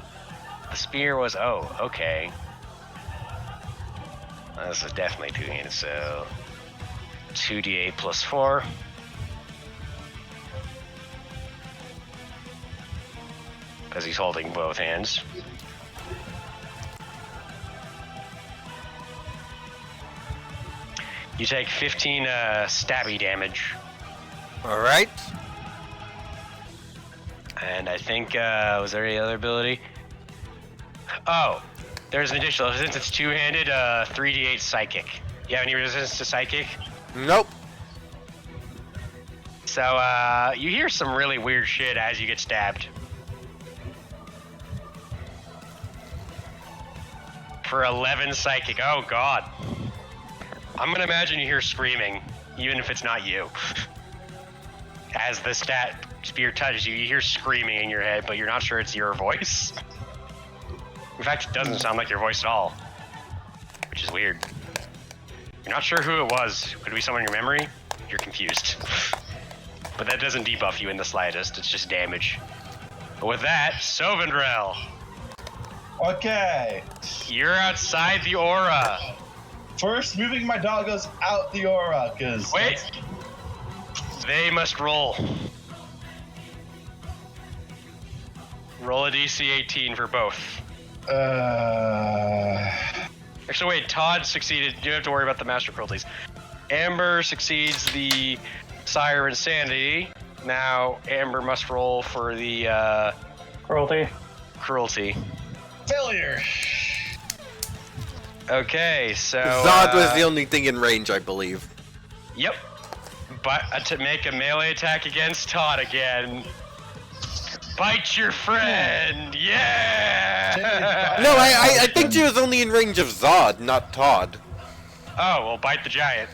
the spear was... Oh, okay. This is definitely 2-handed, so 2d8 plus 4. Because he's holding both hands. You take 15 stabby damage. Alright. And I think, was there any other ability? Oh, there's an additional, since it's 2-handed, 3d8 psychic. You have any resistance to psychic? Nope. So, you hear some really weird shit as you get stabbed. For 11 psychic, oh god. I'm gonna imagine you hear screaming, even if it's not you. As the spear touches you, you hear screaming in your head, but you're not sure it's your voice. In fact, it doesn't sound like your voice at all, which is weird. You're not sure who it was. Could it be someone in your memory? You're confused. But that doesn't debuff you in the slightest, it's just damage. But with that, Sovendrel, Okay. you're outside the aura. First, moving my doggos out the aura, cause. Wait. They must roll. Roll a DC 18 for both. Actually, wait, Todd succeeded. You don't have to worry about the Master Cruelties. Amber succeeds the Sire Insanity. Now, Amber must roll for the Cruelty. Failure. Okay, so... Zod was the only thing in range, I believe. Yep. But to make a melee attack against Todd again. Bite your friend! Yeah! No, I think she was only in range of Zod, not Todd. Oh, well, bite the giant.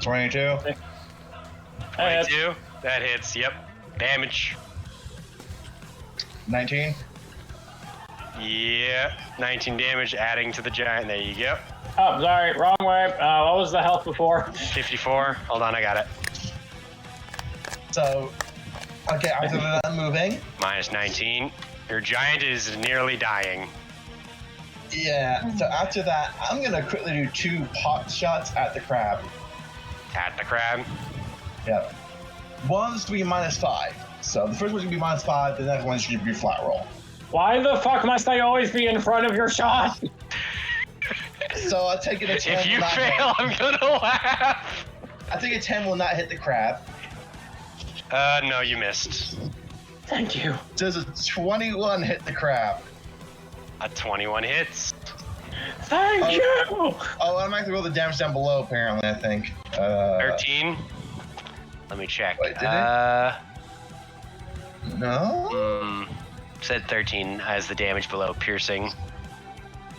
22. Hey, 22. That hits. Yep. Damage. 19. Yeah. 19 damage, adding to the giant. There you go. oh, sorry, wrong way. What was the health before? 54. Hold on, I got it. So, okay, after that moving. Minus 19. Your giant is nearly dying. Yeah, so after that, I'm gonna quickly do 2 pot shots at the crab. At the crab. Yep. One's gonna be -5. So the first one's gonna be -5, the next one's gonna be flat roll. Why the fuck must I always be in front of your shot? So I take it a 10 If you will not fail, hit. I'm gonna laugh. I think a 10 will not hit the crab. No, you missed. Thank you. Does a 21 hit the crab? A 21 hits. Thank you. Oh, I'm actually roll the damage down below, apparently, I think. 13. Let me check. Wait, did No? Said 13 as the damage below piercing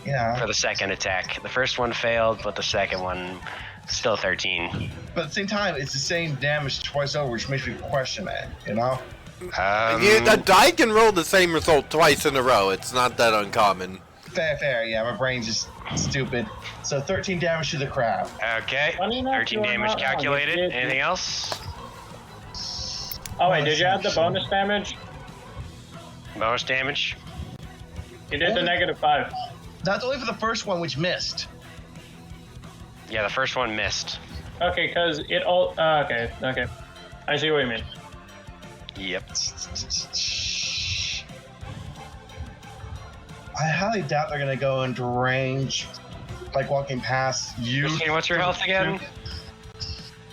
Yeah. for the second attack. The first one failed, but the second one still 13. But at the same time, it's the same damage twice over, which makes me question it, you know? The die can roll the same result twice in a row. It's not that uncommon. Fair, yeah, my brain's just stupid. So 13 damage to the crab. Okay. Funny enough, 13 you are damage not wrong. calculated. It did- Anything else? Oh wait, did you add the bonus damage? Bonus damage? You did the -5. That's only for the first one, which missed. Yeah, the first one missed. Okay, because it all. Okay. I see what you mean. Yep. I highly doubt they're gonna go into range, like walking past you. Christine, what's your health again?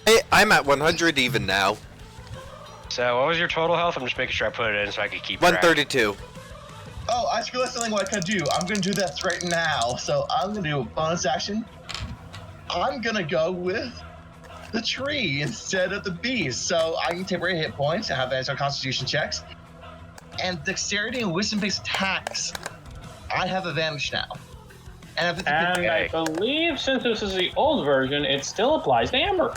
Hey, I'm at 100 even now. So, what was your total health? I'm just making sure I put it in so I could keep track. 132. Oh, I just realized something what I could do. I'm gonna do that right now. So I'm gonna do a bonus action. I'm gonna go with the tree instead of the beast. So I can take away hit points and have that as our constitution checks. And dexterity and wisdom based attacks, I have advantage now. And And I believe since this is the old version, it still applies to Amber.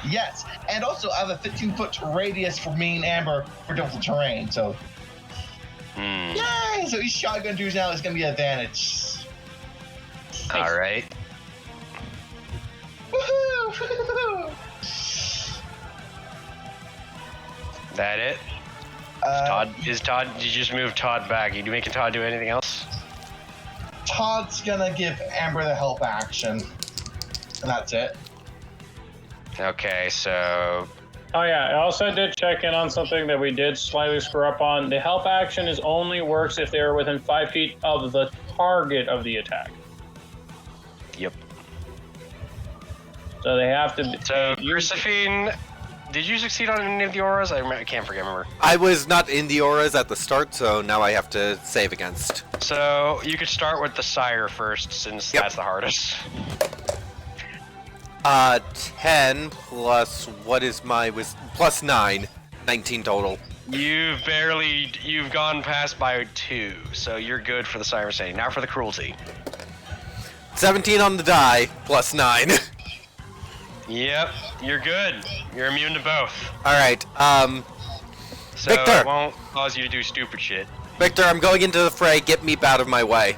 yes. And also I have a 15-foot radius for me and Amber for difficult terrain. So yay! So each shot I'm gonna do now is gonna be advantage. All right. Woohoo! That it? Todd, did you just move Todd back? You making Todd do anything else? Todd's gonna give Amber the help action. And that's it. Okay, so Oh yeah, I also did check in on something that we did slightly screw up on. The help action is only works if they are within 5 feet of the target of the attack. yep. So they have to. So Josephine, did you succeed on any of the auras? I can't remember. I was not in the auras at the start, so now I have to save against. So you could start with the sire first, since Yep. that's the hardest. 10 plus what is plus 9, 19 total. You've gone past by 2, so you're good for the sire setting. Now for the cruelty. 17 on the die, plus 9. Yep, you're good. You're immune to both. Alright, So Victor! it won't cause you to do stupid shit. Victor, I'm going into the fray, get Meep out of my way.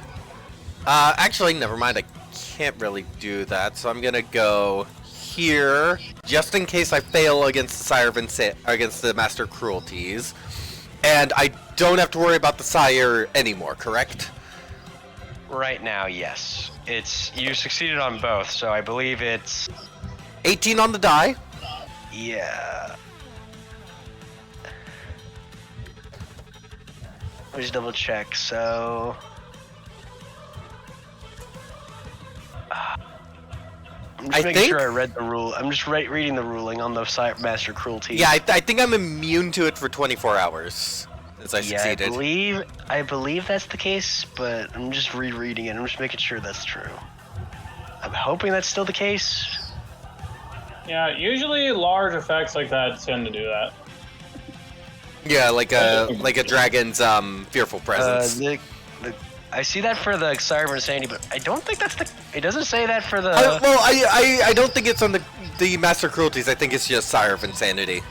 Actually, never mind, I can't really do that, so I'm gonna go here, just in case I fail against the Sire of against the Master Cruelties. And I don't have to worry about the Sire anymore, correct? Right now, yes. You succeeded on both, so I believe it's 18 on the die. yeah. Let me just double check. So I'm just making sure I read the rule. I'm just reading the ruling on the Master Cruelty. Yeah, I think I'm immune to it for 24 hours, as I succeeded. I believe that's the case, but I'm just rereading it. I'm just making sure that's true. I'm hoping that's still the case. Yeah, usually large effects like that tend to do that. Yeah, like a dragon's fearful presence. I see that for the Sire of Insanity, but I don't think that's the. It doesn't say that for the. Well, I don't think it's on the the Master Cruelties, I think it's just Sire of Insanity.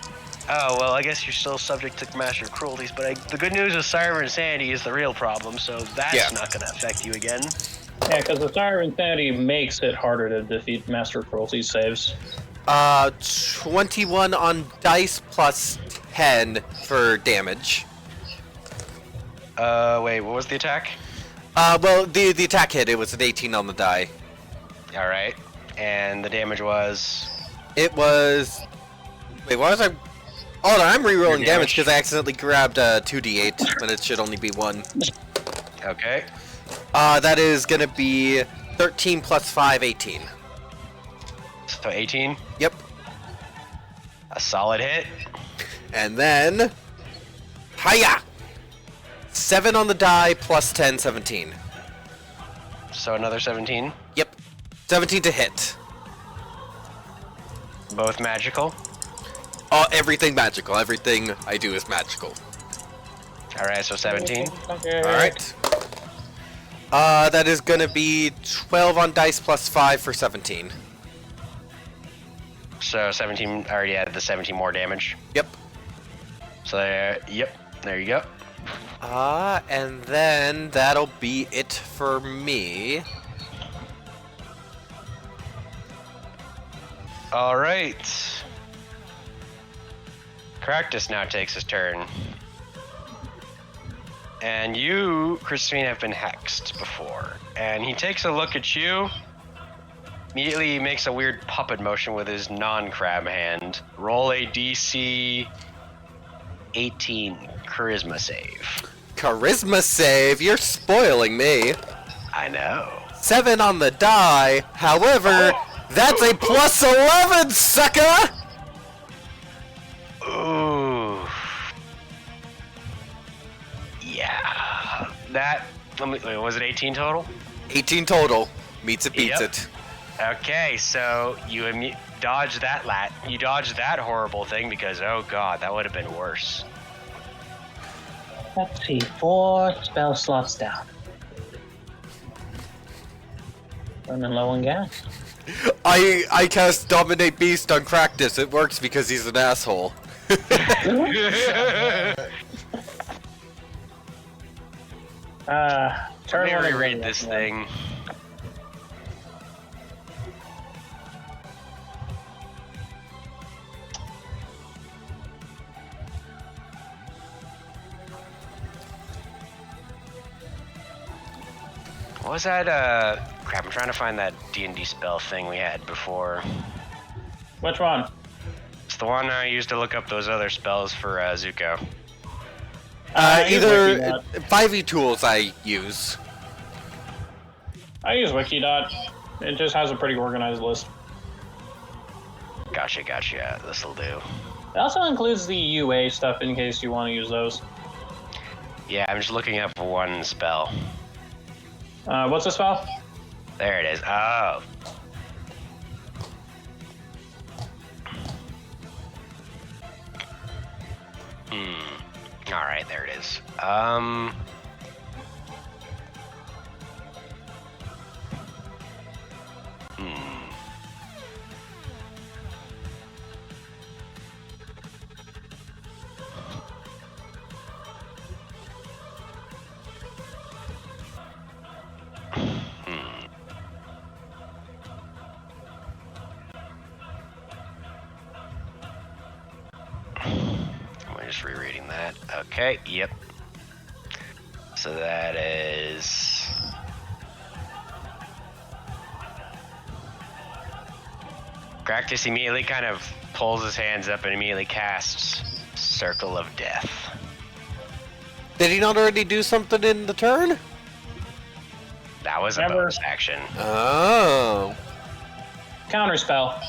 Oh, well, I guess you're still subject to Master Cruelties, but the good news is Sire of Insanity is the real problem, so that's not going to affect you again. Yeah, because the Sire of Insanity makes it harder to defeat Master Cruelty saves. 21 on dice plus 10 for damage. Wait, what was the attack? Well, the attack hit, it was an 18 on the die. Alright. And the damage was... It was... Wait, why was I... Hold on, I'm rerolling damage because I accidentally grabbed 2d8 when it should only be 1. Okay. That is gonna be 13 plus 5, 18. So 18? Yep. A solid hit. And then... Hiya! 7 on the die plus 10, 17. So another 17. Yep. 17 to hit. Both magical. Oh, everything magical. Everything I do is magical. Alright, so 17. Alright. That is gonna be 12 on dice plus 5 for 17. So 17, I already added the 17 more damage. Yep. So there, yep, there you go. And then that'll be it for me. Alright. Cractus now takes his turn. And you, Christine, have been hexed before. And he takes a look at you. Immediately he makes a weird puppet motion with his non-crab hand. Roll a DC 18 charisma save. Charisma save? You're spoiling me. I know. 7 on the die. However, that's a plus 11, sucker! Ooh. Yeah. That, was it 18 total? 18 total. Meets it, beats Yep. it. Okay, so you dodged that you dodged that horrible thing because, oh god, that would have been worse. Let's see, 4 spell slots down. Running low on gas. I cast Dominate Beast on Cractus. It works because he's an asshole. Turn Let one me of reread them. this thing. What was that, crap, I'm trying to find that D&D spell thing we had before. Which one? It's the one I used to look up those other spells for, Zuko. Either Wikidot. 5e tools I use. I use Wikidot. It just has a pretty organized list. Gotcha, this'll do. It also includes the UA stuff in case you want to use those. Yeah, I'm just looking up one spell. What's the spell? There it is. Oh. Alright, there it is. I'm just rereading that. Okay, yep. So that is... Cractus immediately kind of pulls his hands up and immediately casts Circle of Death. Did he not already do something in the turn? That was a Never. bonus action. Oh. Counter spell.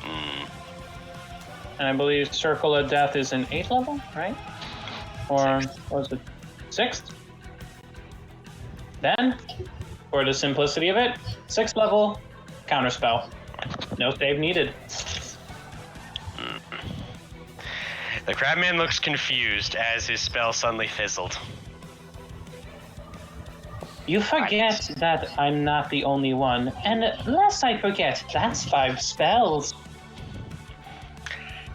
Hmm. And I believe Circle of Death is an 8th level, right? Or was it 6th? Then, for the simplicity of it, 6th level, counter spell. No save needed. The crabman looks confused as his spell suddenly fizzled. You forget that I'm not the only one, and lest I forget, that's 5 spells.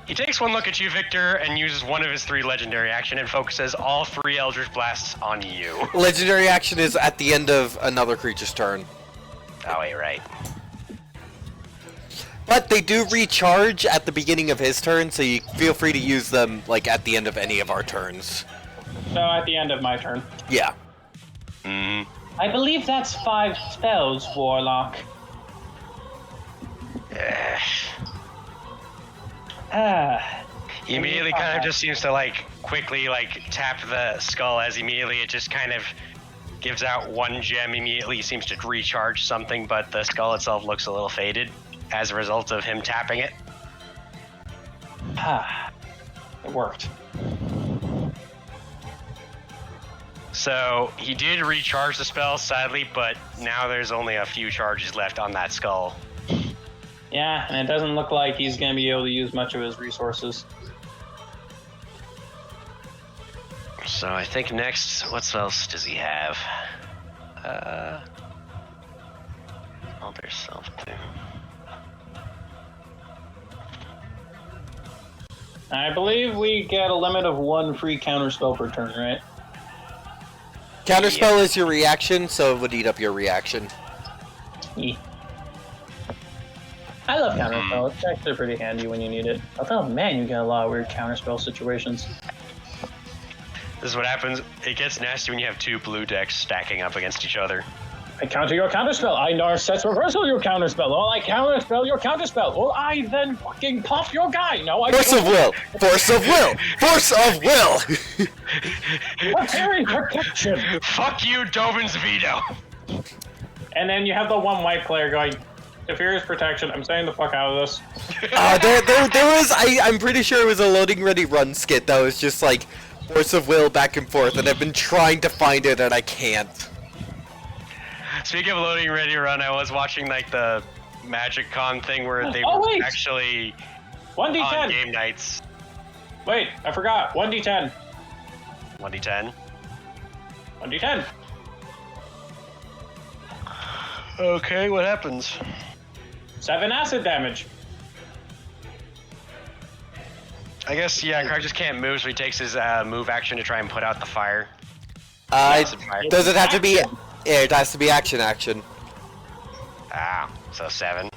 He takes one look at you, Victor, and uses one of his 3 legendary action and focuses all 3 Eldritch Blasts on you. Legendary action is at the end of another creature's turn. Oh, wait, right. But they do recharge at the beginning of his turn, so you feel free to use them like at the end of any of our turns. So at the end of my turn. Yeah. Mm. I believe that's 5 spells, Warlock. He immediately kind of just seems to like quickly like tap the skull as immediately it just kind of gives out 1 gem. Immediately seems to recharge something, but the skull itself looks a little faded as a result of him tapping it. It worked. So he did recharge the spell, sadly, but now there's only a few charges left on that skull. Yeah, and it doesn't look like he's going to be able to use much of his resources. So I think next, what else does he have? Oh, there's something. I believe we get a limit of 1 free counterspell per turn, right? Counterspell is your reaction, so it would eat up your reaction. Yeah. I love counterspell. It's actually pretty handy when you need it. Although, man, you get a lot of weird counterspell situations. This is what happens. It gets nasty when you have 2 blue decks stacking up against each other. I counter your counterspell. I Narset's reversal your counterspell. Oh, I counterspell your counterspell. Oh, I then fucking pop your guy. No, I Force of will! Force of will! Force of will! Parry protection. Fuck you, Dovin's veto! And then you have the one white player going, Deferious protection. I'm staying the fuck out of this. There was, I'm pretty sure it was a loading ready run skit that was just like Force of will back and forth, and I've been trying to find it and I can't. Speaking of loading ready run, I was watching like the Magic Con thing where they were actually 1d10 on game nights. Wait, I forgot. 1d10. 1d10. 1d10. Okay, what happens? 7 acid damage. I guess, yeah, Craig just can't move, so he takes his move action to try and put out the fire. Does it have to be? Yeah, it has to be action. Ah, so 7.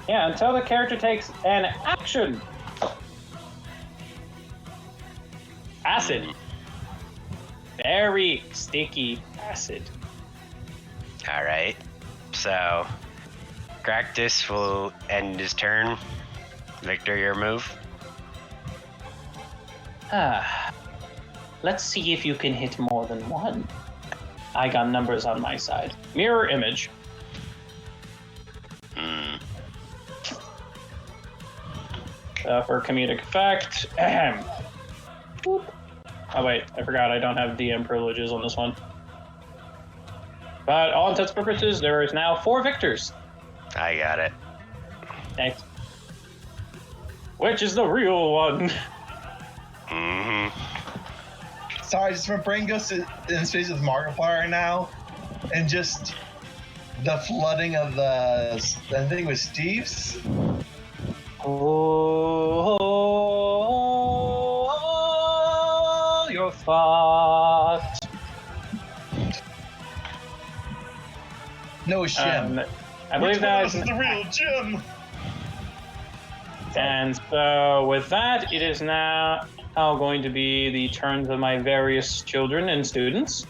Yeah, until the character takes an action. Acid. Very sticky acid. Alright, so Cractus will end his turn. Victor, your move. Let's see if you can hit more than 1. I got numbers on my side. Mirror image. For comedic effect. Boop. Oh wait, I forgot I don't have DM privileges on this one. But all intents and purposes, there is now 4 victors. I got it. Thanks. Which is the real one? Sorry, just my brain goes in space with Markiplier now, and just the flooding of the, I think it was Steve's. Oh, you're fucked. No shim. I believe that is the real Jim. And so with that, it is now going to be the turns of my various children and students,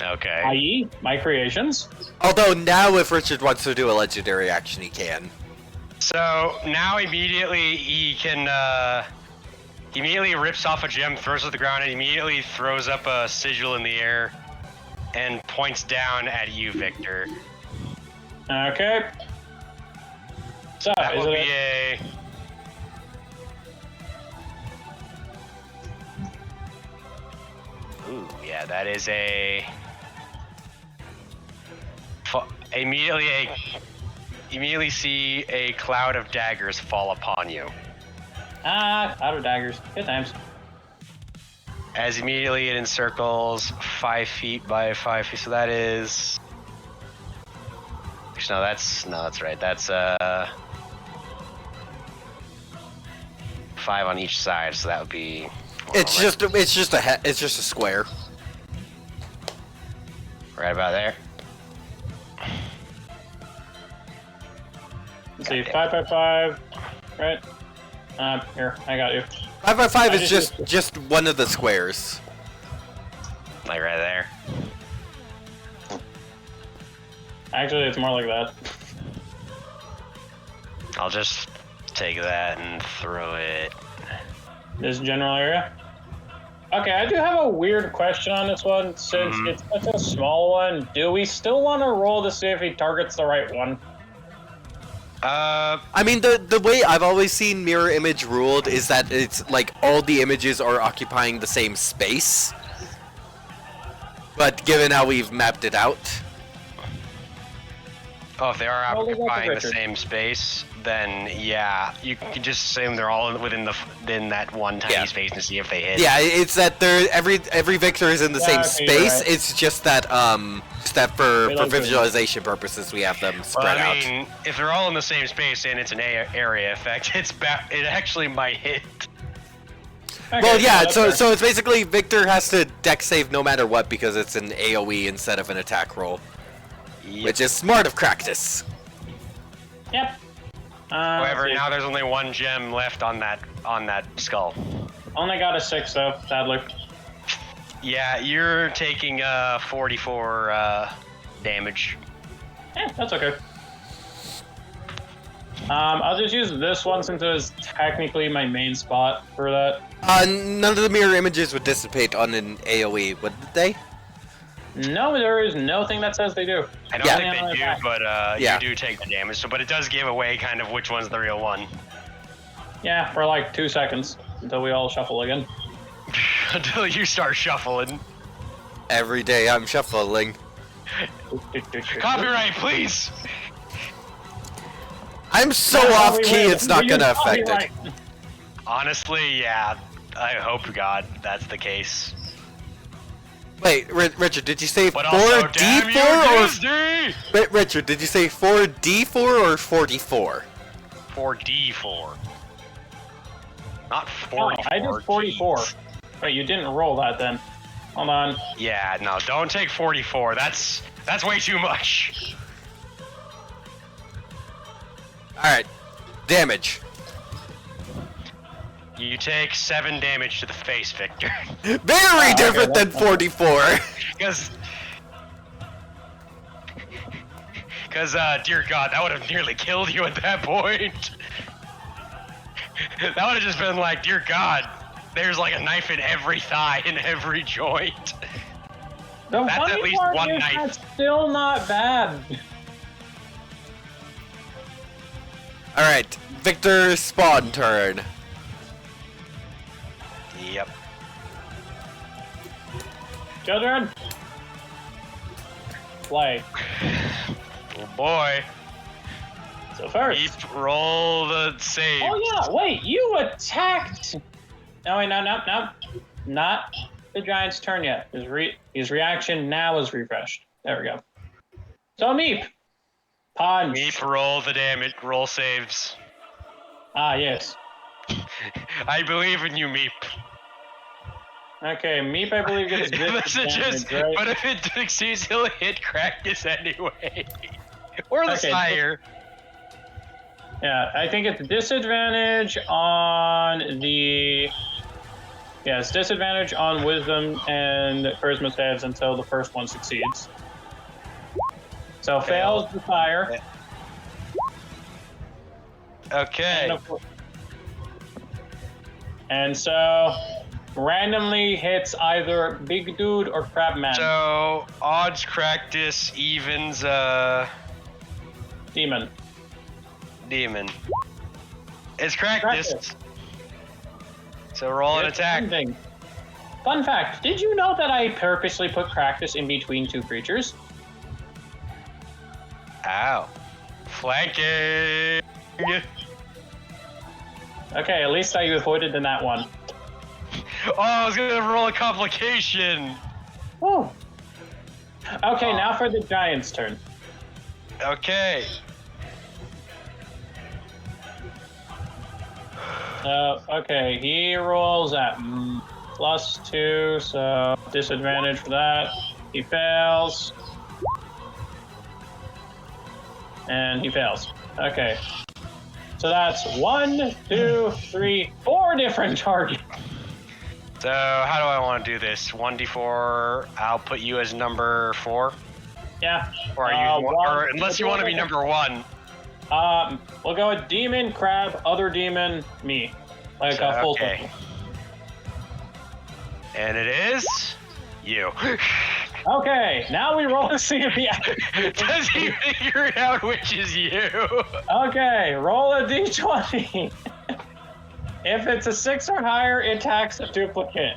Okay. i.e. my creations. Although now if Richard wants to do a legendary action, he can. So now immediately he can, he immediately rips off a gem, throws it to the ground, and immediately throws up a sigil in the air and points down at you, Victor. Okay. So, That is will it be a... Ooh, yeah, that is a... Immediately see a cloud of daggers fall upon you. out of daggers. Good times. As immediately it encircles 5 feet by 5 feet, so that is. No, that's right. That's 5 on each side, so that would be. It's just a square. Right about there. Let's see, 5 by 5, right? Here, I got you. 5 by 5 I is just one of the squares. Like right there. Actually, it's more like that. I'll just take that and throw it. This general area? Okay, I do have a weird question on this one. Since it's such a small one, do we still want to roll to see if he targets the right one? I mean, the way I've always seen mirror image ruled is that it's like all the images are occupying the same space. But given how we've mapped it out, Oh, if they are Well, they got the occupying the Richard. same space, then yeah, you can just assume they're all within that one tiny Yeah. space and see if they hit. yeah, it's that every victor is in the same okay, you're space. right. It's just that for We like doing visualization purposes we have them Well, spread I out. mean, if they're all in the same space and it's an area effect, it actually might hit. Okay, Well, yeah, that's fair. so it's basically Victor has to deck save no matter what because it's an AoE instead of an attack roll, which is smart of Cractus. Yep. However, let's see. now there's only one gem left on that skull. Only got a 6 though, sadly. Yeah, you're taking 44 damage. That's okay. I'll just use this one since it was technically my main spot for that. None of the mirror images would dissipate on an AoE, would they? No, there is no thing that says they do. I don't Yeah. think they do, but Yeah. you do take the damage. So, but it does give away kind of which one's the real one. Yeah, for like 2 seconds until we all shuffle again. Until you start shuffling. Every day I'm shuffling. Copyright, please. I'm so off key, it's not gonna affect it. Honestly, yeah. I hope God that's the case. Wait, Richard, did you say But also, damn you, 4D4 Disney! or Richard, did you say 4D4 or 44? 4D4. Not Oh, 44. I did 44. jeez. Wait, you didn't roll that then. Hold on. Yeah, no, don't take 44. That's way too much. Alright, damage. You take 7 damage to the face, Victor. Very different than that's fine. 44. Because, dear God, that would have nearly killed you at that point. That would have just been like, dear God, there's like a knife in every thigh and every joint. The That's funny at least part one is knife. that's still not bad. Alright, Victor's spawn turn. Yep. Children, play. Oh boy. So first. Keep roll the save. Oh yeah, wait, you attacked. No, wait, no. Not the giant's turn yet. His reaction now is refreshed. There we go. So Meep. Punch. Meep, roll the damage. Roll saves. Ah, yes. I believe in you, Meep. Okay, Meep, I believe gets Messages, disadvantage, right? but if it succeeds, he'll hit Crackus anyway. Or the Okay, sire. Yeah, I think it's disadvantage on the... Yeah, it's disadvantage on wisdom and charisma saves until the first one succeeds. So fails the fire. Okay. And so randomly hits either big dude or crab man. So odds Cractus evens Demon. demon. It's Cractus. Cractus. So roll an It's attack. ending. Fun fact, did you know that I purposely put Cractus in between two creatures? Ow. Flanking. Okay, at least I avoided in that one. Oh, I was gonna roll a complication. Woo. Okay, now for the giant's turn. Okay. Okay, he rolls at +2, so disadvantage for that. He fails. And he fails. Okay. So that's 1, 2, 3, 4 different targets. So how do I want to do this? 1d4. I'll put you as number 4. Yeah. Or are you? Or unless you want to be number 1. We'll go with demon, crab, other demon, me. Like a full okay. circle. And it is you. Okay, now we roll to see if he. Does he figure it out which is you? Okay, roll a d20. If it's a 6 or higher, it attacks a duplicate.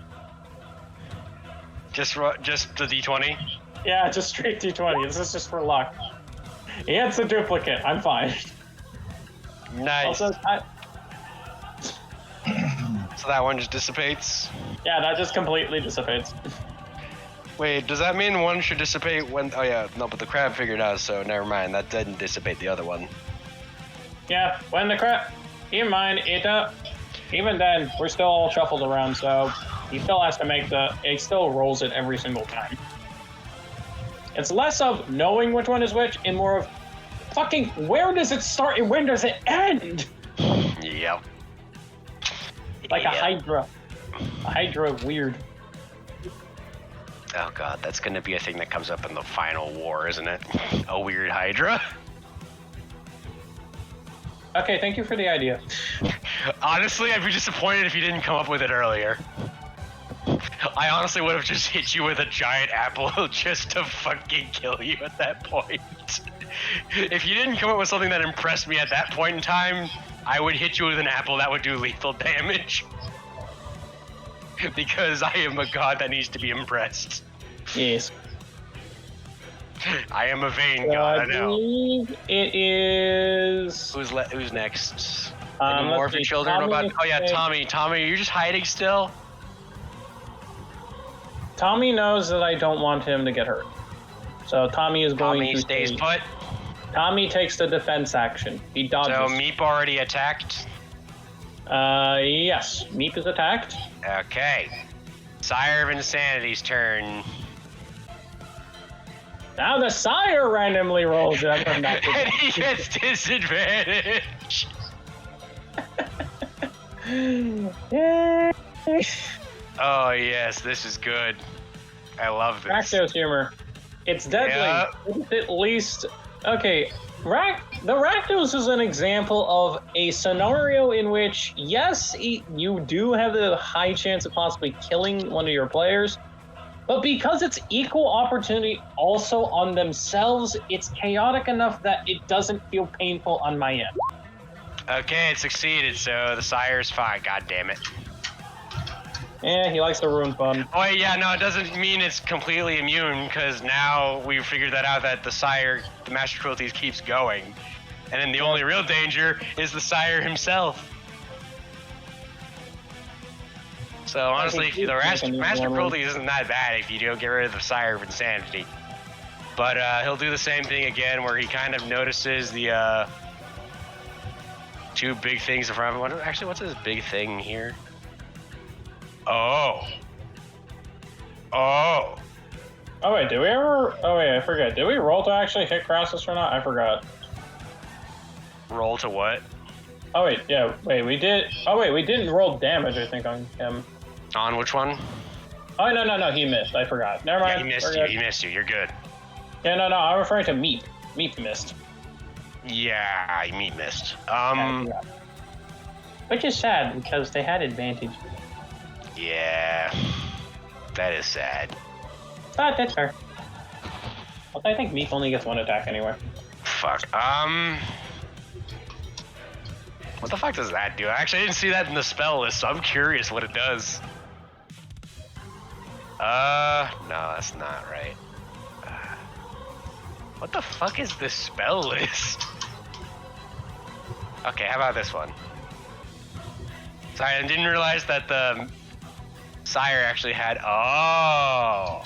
Just the d20. Yeah, just straight d20. This is just for luck. It's a duplicate. I'm fine. Nice. Also, So that one just dissipates. yeah, that just completely dissipates. Wait, does that mean one should dissipate when? Oh yeah, no, but the crab figured out, so never mind. That didn't dissipate the other one. Yeah, when the crap. Keep in mind, even then, we're still all shuffled around, so he still has to make it still rolls it every single time. It's less of knowing which one is which and more of fucking where does it start and when does it end? Yep. Like a Hydra. A Hydra weird. Oh god, that's gonna be a thing that comes up in the final war, isn't it? A weird Hydra. Okay, thank you for the idea. Honestly, I'd be disappointed if you didn't come up with it earlier. I honestly would have just hit you with a giant apple just to fucking kill you at that point. If you didn't come up with something that impressed me at that point in time, I would hit you with an apple that would do lethal damage. Because I am a god that needs to be impressed. Yes. I am a vain god, I know. believe it is. Who's next? Any more let's for see, children? Tommy About? Oh yeah, is- Tommy. Tommy, are you just hiding still? Tommy knows that I don't want him to get hurt. So Tommy is going Tommy to stays take- put. Tommy takes the defense action. He dodges. So Meep already attacked. Yes. Meep is attacked. Okay. Sire of Insanity's turn. Now the sire randomly rolls it from that. And he gets disadvantage. Yay! Oh yes, this is good. I love this. Rakdos humor. It's deadly. Yeah. It's at least okay. The Rakdos is an example of a scenario in which, yes, you do have the high chance of possibly killing one of your players, but because it's equal opportunity also on themselves, it's chaotic enough that it doesn't feel painful on my end. Okay, it succeeded, so the sire's fine. God damn it. Yeah, he likes to ruin fun. Oh yeah, no, it doesn't mean it's completely immune, because now we've figured that out that the sire, the Master Cruelties keeps going. And then the only real danger is the sire himself. So honestly, keeps the making Master these Cruelties isn't that bad if you don't get rid of the Sire of Insanity. But he'll do the same thing again where he kind of notices the two big things in front of him. Actually, what's this big thing here? Oh, wait, did we ever... Oh, wait, I forget. Did we roll to actually hit Crassus or not? I forgot. roll to what? Oh, wait, yeah, wait, we did... Oh, wait, we didn't roll damage, I think, on him. On which one? Oh, no, he missed. I forgot. Never mind. Yeah, he missed We're you. good. He missed you. You're good. Yeah, no, I'm referring to Meep. Meep missed. Yeah, Meat missed. Which is sad, because they had advantage. Yeah, that is sad. But that's fair. Well, I think Meep only gets one attack anyway. Fuck. What the fuck does that do? Actually, I didn't see that in the spell list, so I'm curious what it does. No, that's not right. What the fuck is this spell list? Okay, how about this one? Sorry, I didn't realize that the Sire actually had. Oh.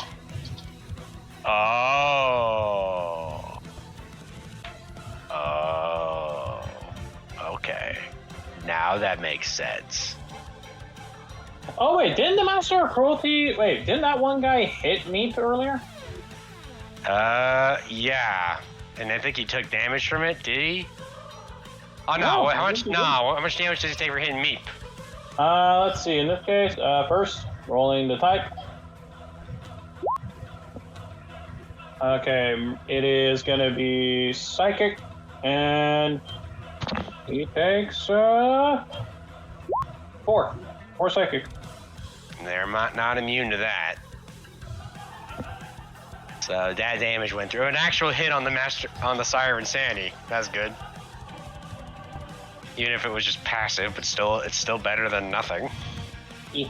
Oh. Oh. Okay. Now that makes sense. Oh wait, didn't the Master of Cruelty? Wait, didn't that one guy hit Meep earlier? Yeah. And I think he took damage from it. Did he? Oh no! No, how much? he No. didn't. How much damage does he take for hitting Meep? Let's see. In this case, first rolling the type. Okay, it is gonna be psychic, and he takes 4 psychic. They're not immune to that. So that damage went through. An actual hit on the Sire of Insanity. That's good. Even if it was just passive, but it's still better than nothing. Yeah.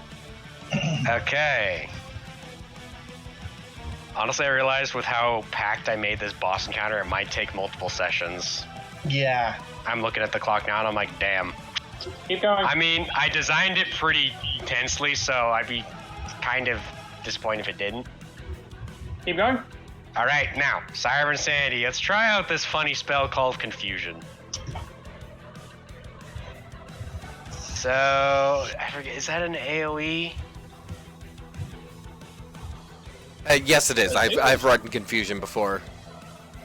Okay. Honestly, I realized with how packed I made this boss encounter, it might take multiple sessions. Yeah. I'm looking at the clock now and I'm like, damn. Keep going. I mean, I designed it pretty intensely, so I'd be kind of disappointed if it didn't. Keep going. All right, now, Sire of Insanity. Let's try out this funny spell called Confusion. So, I forget, is that an AoE? Yes, it is. I've run Confusion before.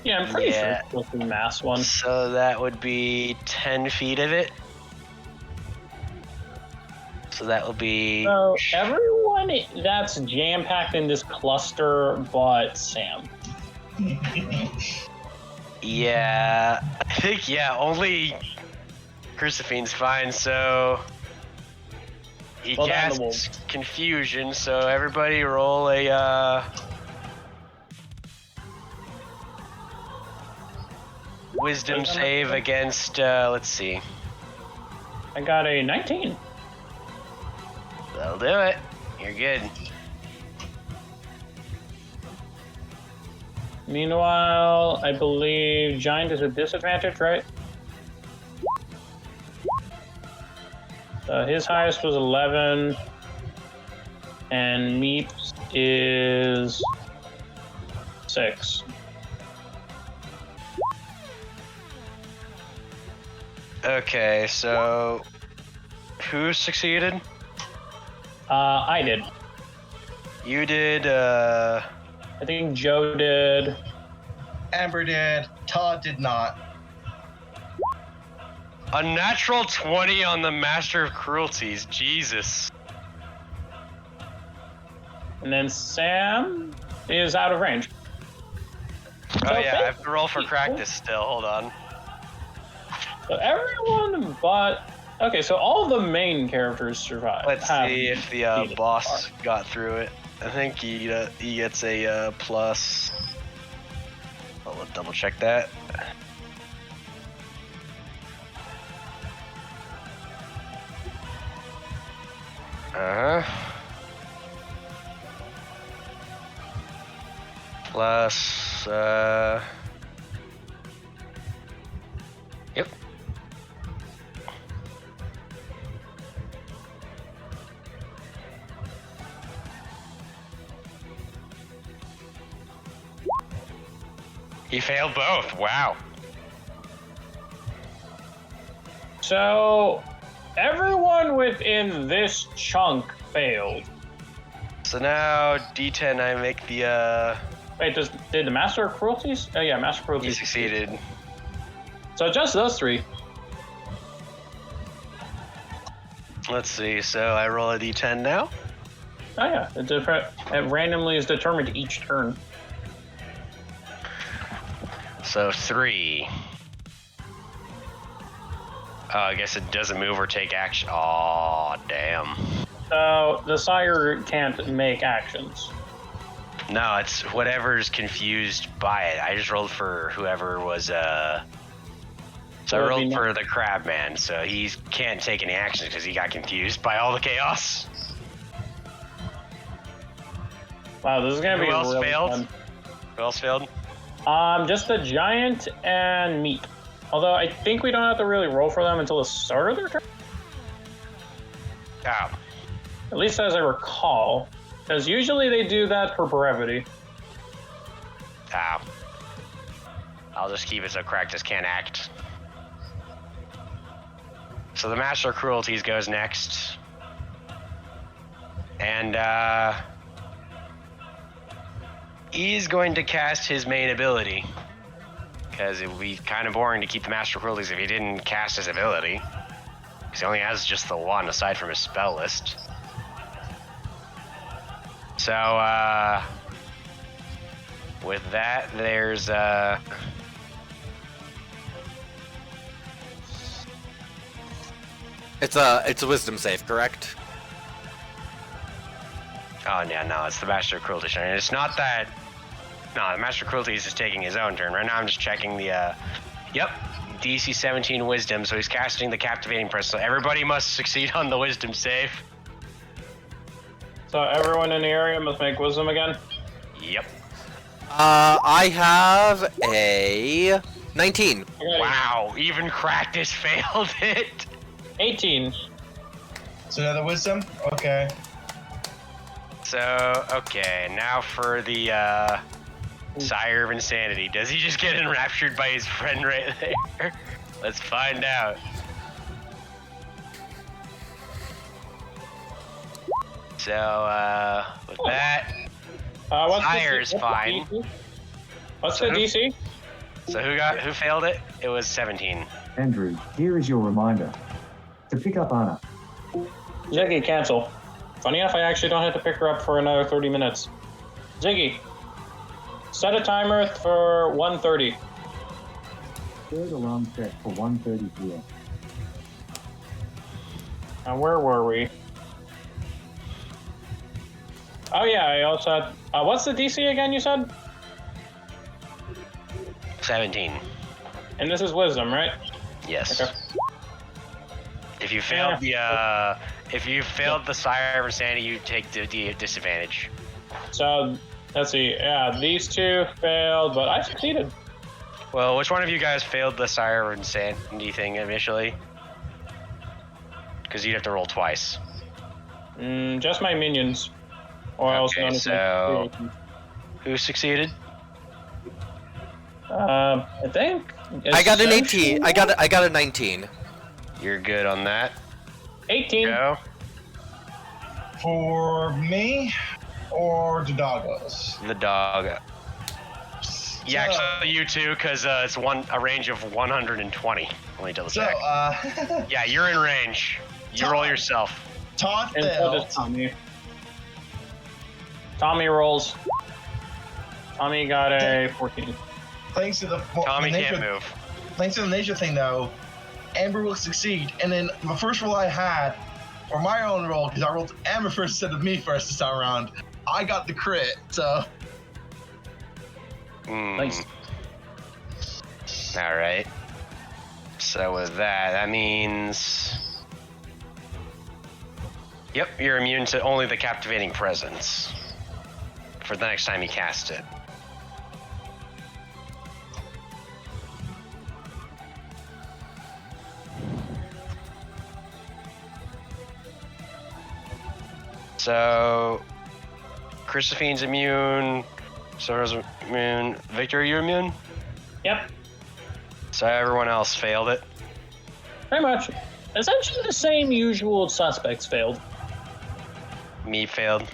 Yeah, I'm pretty Yeah. sure it's supposed to be mass one. So that would be 10 feet of it. So that will be... So everyone that's jam-packed in this cluster but Sam. Yeah, I think, yeah, only Cruciphine's fine, so... He Well, then the casts Confusion, so everybody roll a, Wisdom save against, let's see. I got a 19. That'll do it. You're good. Meanwhile, I believe Giant is a disadvantage, right? His highest was 11, and Meep's is 6. Okay, so... Who succeeded? I did. You did, I think Joe did. Amber did. Todd did not. a natural 20 on the Master of Cruelties. Jesus. And then Sam is out of range. Oh yeah, I have to roll for practice still. Hold on. So everyone but... Okay, so all the main characters survive. Let's see if the defeated boss Bart. got through it. I think he gets a plus. I'll double check that. Plus, yep. He failed both. Wow. So everyone within this chunk failed. So now D10, I make the Wait, did the Master of Cruelties? Oh yeah, Master of he Cruelties. succeeded. So just those three. Let's see. So I roll a D10 now. Oh yeah, it randomly is determined each turn. So 3. Oh, I guess it doesn't move or take action. Oh, damn. So the Sire can't make actions. No, it's whatever's confused by it. I just rolled for whoever was, So I That would be rolled for the crab man, so he can't take any actions because he got confused by all the chaos. Wow, this is gonna Who be else really failed? fun. Who else failed? Just the Giant and Meat. Although I think we don't have to really roll for them until the start of their turn. Oh. At least as I recall. Because usually they do that for brevity. Ow. I'll just keep it so Cractus can't act. So the Master of Cruelties goes next. And, he's going to cast his main ability. Because it would be kind of boring to keep the Master of Cruelties if he didn't cast his ability. Because he only has just the one aside from his spell list. So, with that, there's, It's a wisdom save, correct? oh, yeah, no, it's the Master of Cruelty turn. It's not that... No, the Master of Cruelty is just taking his own turn. Right now I'm just checking the, Yep, DC 17 Wisdom, so he's casting the Captivating Presence. So everybody must succeed on the Wisdom save. So everyone in the area must make wisdom again? Yep. I have a 19. Okay. Wow, even Cractus failed it. 18. So another wisdom? Okay. So, okay, now for the, Sire of Insanity. Does he just get enraptured by his friend right there? Let's find out. So, with that, What's Sire is what's fine. DC? What's the DC? So who failed it? It was 17. Andrew, here is your reminder. To pick up Anna, Ziggy, cancel. Funny enough, I actually don't have to pick her up for another 30 minutes. Ziggy, set a timer for 1:30. third alarm set for 1:30 p.m. Now, where were we? Oh yeah, I also had... what's the DC again, you said? 17. And this is wisdom, right? Yes. Okay. If you failed the Sire of Insanity, you take the disadvantage. So, let's see. Yeah, these two failed, but I succeeded. Well, which one of you guys failed the Sire of Insanity thing initially? Because you'd have to roll twice. Just my minions. Or else Okay, known as so- Who succeeded? I think... I got an essentially- 18. I got a 19. You're good on that. 18. Go. For me or the doggos? The dog. Yeah, So- actually, you too, because it's a range of 120. Let me double So, check. Yeah, you're in range. You roll yourself. Todd And so failed. does Tommy. Tommy rolls. Tommy got a 14. Thanks to the Tommy the can't nature, move. Thanks to the nature thing, though, Amber will succeed. And then the first roll I had, or my own roll, because I rolled Amber first instead of me first this time around, I got the crit. So Nice. All right. So with that means... Yep, you're immune to only the Captivating Presence for the next time you cast it. So, Christophine's immune, Sora's immune. Victor, are you immune? Yep. So everyone else failed it. Pretty much. Essentially the same usual suspects failed. Me failed.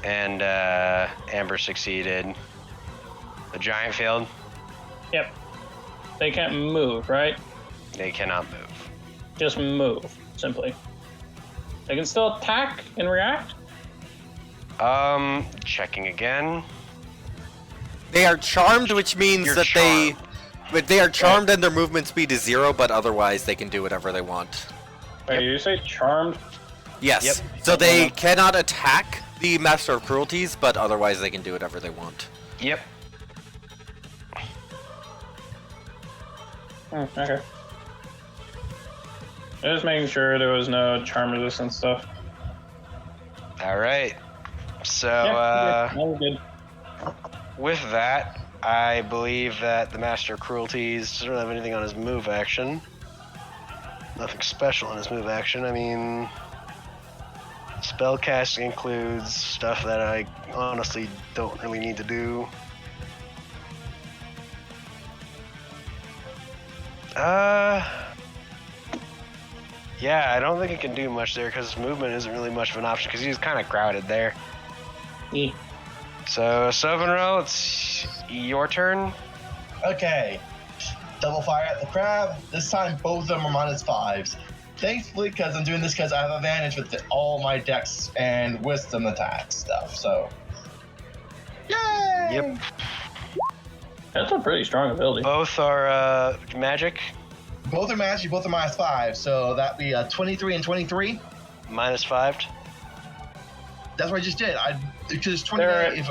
And Amber succeeded. The giant failed. Yep. They can't move, right? They cannot move. Just move, simply. They can still attack and react? Checking again. They are charmed, which means You're that charmed. but they are charmed and their movement speed is 0, but otherwise they can do whatever they want. Wait, did you say charmed? Yes. Yep. So they cannot attack the Master of Cruelties, but otherwise they can do whatever they want. Yep. Okay. Just making sure there was no charm resistant stuff. All right. So Yeah, we're good. with that, I believe that the Master of Cruelties doesn't really have anything on his move action. Nothing special in his move action. I mean, spellcasting includes stuff that I honestly don't really need to do. Yeah, I don't think he can do much there because movement isn't really much of an option because he's kind of crowded there. Eh. So, Sylvanro, it's your turn. Okay. Double fire at the crab. This time, both of them are -5s. Thankfully, because I'm doing this because I have advantage with all my dex and wisdom attack stuff. So, yay! Yep. That's a pretty strong ability. Both are magic. Both are magic. Both are -5. So that'd be 23 and 23. -5. That's what I just did. Because They're- 28.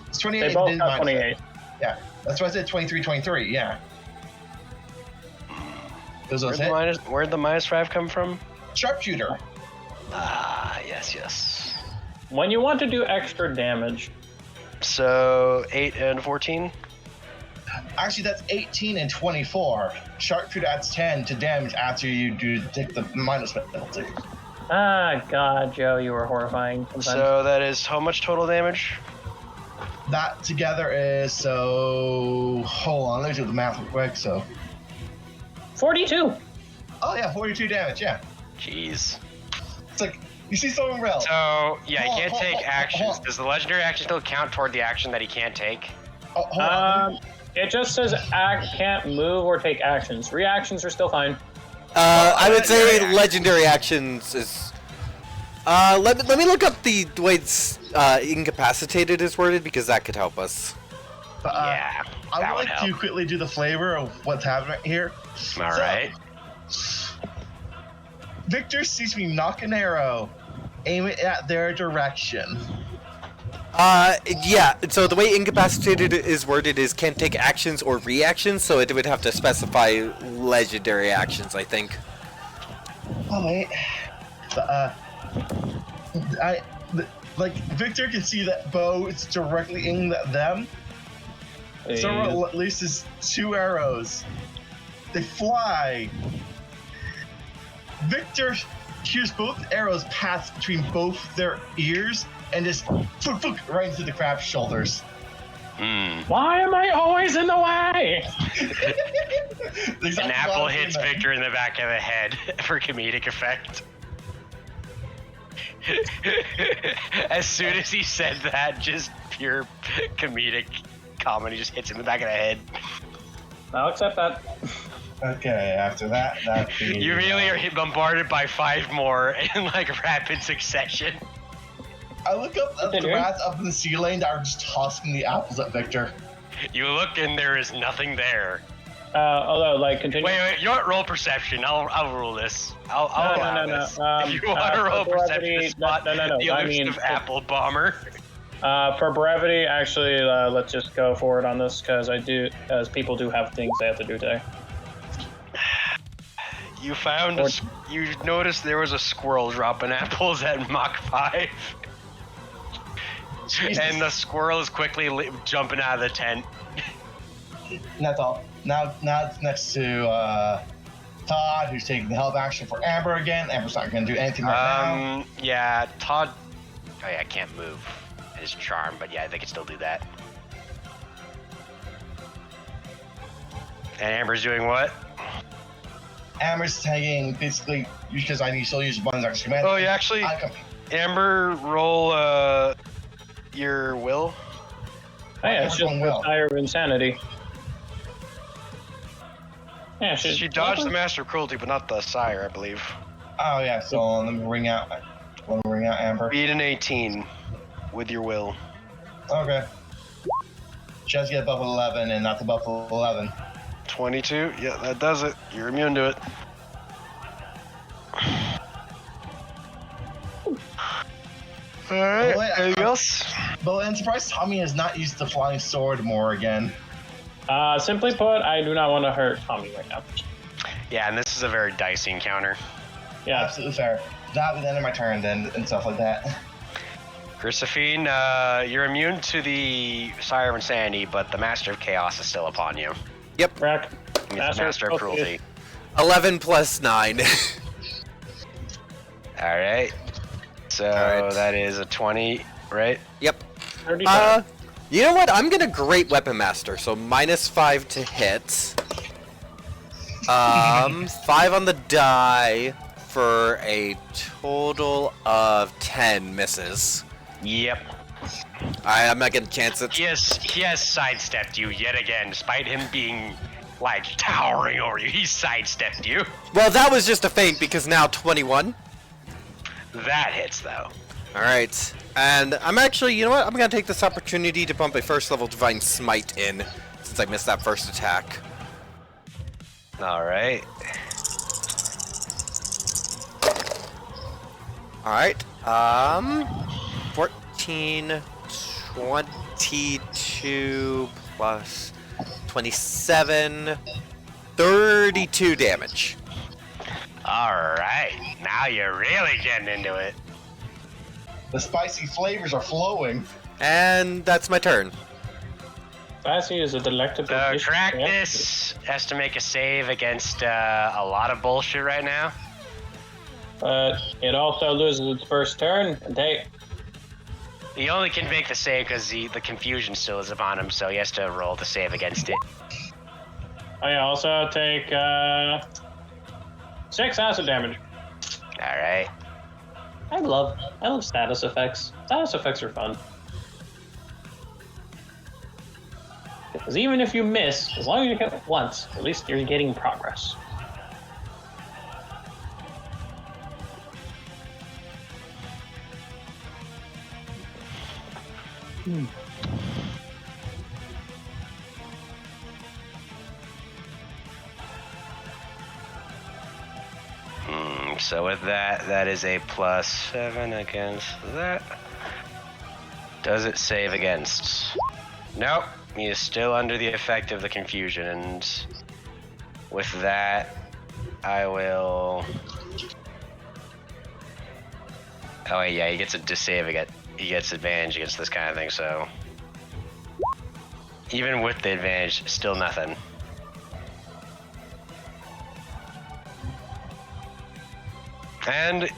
It's 28. They both did got -5. 28. Yeah, that's why I said 23, 23. Yeah. Those Where'd hit. the -5 come from? Sharpshooter. Ah, yes. When you want to do extra damage, So 8 and 14. Actually, that's 18 and 24. Sharpshooter adds 10 to damage after you do take the minus penalty. God, Joe, you were horrifying sometimes. So that is how much total damage? That together is so. Hold on, let me do the math real quick. So. 42. Oh yeah, 42 damage. Yeah, Jeez. it's like you see someone real. So yeah, he Hold on, can't hold take on, actions. hold on. Does the legendary action still count toward the action that he can't take? Oh, hold on. It just says can't move or take actions. Reactions are still fine. I would say legendary legendary actions is. Let me look up the way it's, incapacitated is worded because that could help us. But, Yeah, I that would would like to help. quickly do the flavor of what's happening here. All So, right. Victor sees me knock an arrow, aim it at their direction. Yeah, so the way incapacitated is worded is can't take actions or reactions, so it would have to specify legendary actions, I think. Oh wait, but, like Victor can see that bow is directly aimed at them. So at least is 2 arrows. They fly. Victor hears both arrows pass between both their ears and just right into the crab's shoulders. Why am I always in the way? An apple hits Victor in the back of the head for comedic effect. As soon as he said that, just pure comedic comedy just hits him in the back of the head. I'll accept that. Okay, after that, that'd be, You really are hit bombarded by 5 more in like rapid succession. I look up at the rats up in the ceiling that are just tossing the apples at Victor. You look and there is nothing there. Although, like, continue. Wait, you know what? Roll perception. I'll rule this. I'll allow no. this. If you want to roll for perception brevity, to spot no. the I elusive mean, apple bomber. For brevity, actually, let's just go forward on this because people do have things they have to do today. You found you noticed there was a squirrel dropping apples at Mach 5. Jesus. And the squirrel is quickly jumping out of the tent. And that's all. Now it's next to Todd, who's taking the help action for Amber again. Amber's not going to do anything right now. Yeah, Todd. Oh yeah, I can't move. His charm, but yeah, they can still do that. And Amber's doing what? Amber's taking basically because I need still use one action command. Oh, yeah, actually, Amber, roll your will. Oh, yeah, it's just Well. the Sire of Insanity. Yeah, She dodged the Master of Cruelty, but not the Sire, I believe. Oh yeah, so let me ring out Amber. Beat an 18 with your will. Okay. She has to get above 11 and not above 11. 22? Yeah, that does it. You're immune to it. Alright, Wait, anything else? But I'm surprised Tommy has not used the flying sword more again. Simply put, I do not want to hurt Tommy right now. Yeah, and this is a very dicey encounter. Yeah. Absolutely fair. That'll be the end of my turn then and stuff like that. Josephine, you're immune to the Sire of Insanity, but the Master of Chaos is still upon you. Rack. I mean, it's the Master of Cruelty. 11 plus 9. All right. So Alright. that is a 20, right? Yep. 35. You know what? I'm gonna Great Weapon Master, so -5 to hit. 5 on the die for a total of 10 misses. Yep. I'm not gonna chance it. He has sidestepped you yet again, despite him being like towering over you. He sidestepped you. Well, that was just a feint because now 21. That hits though. Alright. And I'm actually, you know what? I'm gonna take this opportunity to bump a first level Divine Smite in, since I missed that first attack. All right. Alright. 14, 22 plus 27, 32 damage. All right. Now you're really getting into it. The spicy flavors are flowing. And that's my turn. Sassy is a delectable So dish. Cractus has to make a save against a lot of bullshit right now. But it also loses its first turn. And He only can make the save because the confusion still is upon him, so he has to roll the save against it. I also take 6 acid damage. All right. I love status effects. Status effects are fun. Because even if you miss, as long as you hit it once, at least you're getting progress. So with that, that is a +7 against that. Does it save against? Nope. He is still under the effect of the confusion, and with that, I will. Oh yeah, he gets a save again. He gets advantage against this kind of thing. So even with the advantage, still nothing. And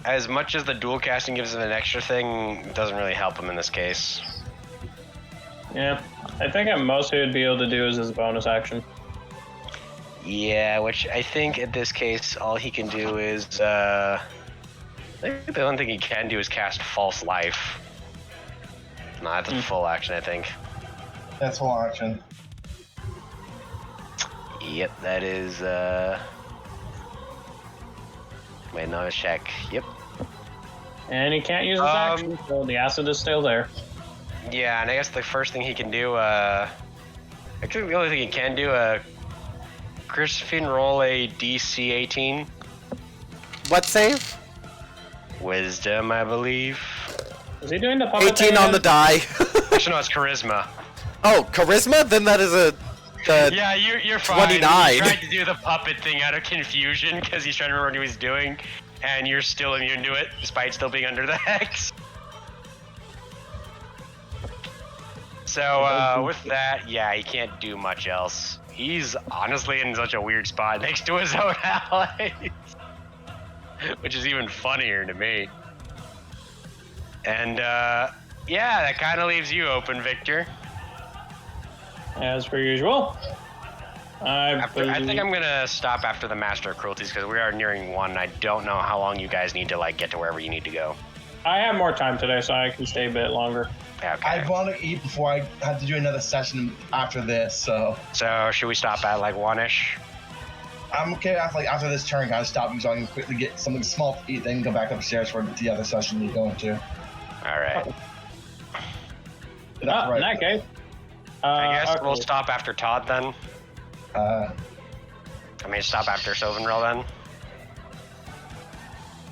as much as the dual casting gives him an extra thing, it doesn't really help him in this case. Yeah, I think at most he would be able to do is his bonus action. Yeah, which I think in this case, all he can do is, I think the only thing he can do is cast False Life. No, that's a full action, I think. That's full action. Yep, that is, wait, no, check. Yep. And he can't use his action, so the acid is still there. Yeah, and I guess the first thing he can do, actually the only thing he can do, Crispin roll a DC 18. What save? Wisdom, I believe. Is he doing the puppet 18 thing on the again? die. Actually, no, it's Charisma. Oh, Charisma? Then that is a... Yeah, you're fine. 29. He tried to do the puppet thing out of confusion because he's trying to remember what he was doing, and you're still immune to it, despite still being under the hex. So, with that, yeah, he can't do much else. He's honestly in such a weird spot next to his own allies, which is even funnier to me. And, yeah, that kind of leaves you open, Victor. As per usual. I think I'm gonna stop after the Master of Cruelties because we are nearing 1. And I don't know how long you guys need to like get to wherever you need to go. I have more time today, so I can stay a bit longer. Okay. I want to eat before I have to do another session after this, so So should we stop at like 1-ish? I'm okay after this turn. Kind of stop so I can quickly get something small to eat, then go back upstairs for the other session you're going to. All right. That's In that case, I guess okay. we'll stop after Todd then. Uh, I mean, stop after Sylvanril then.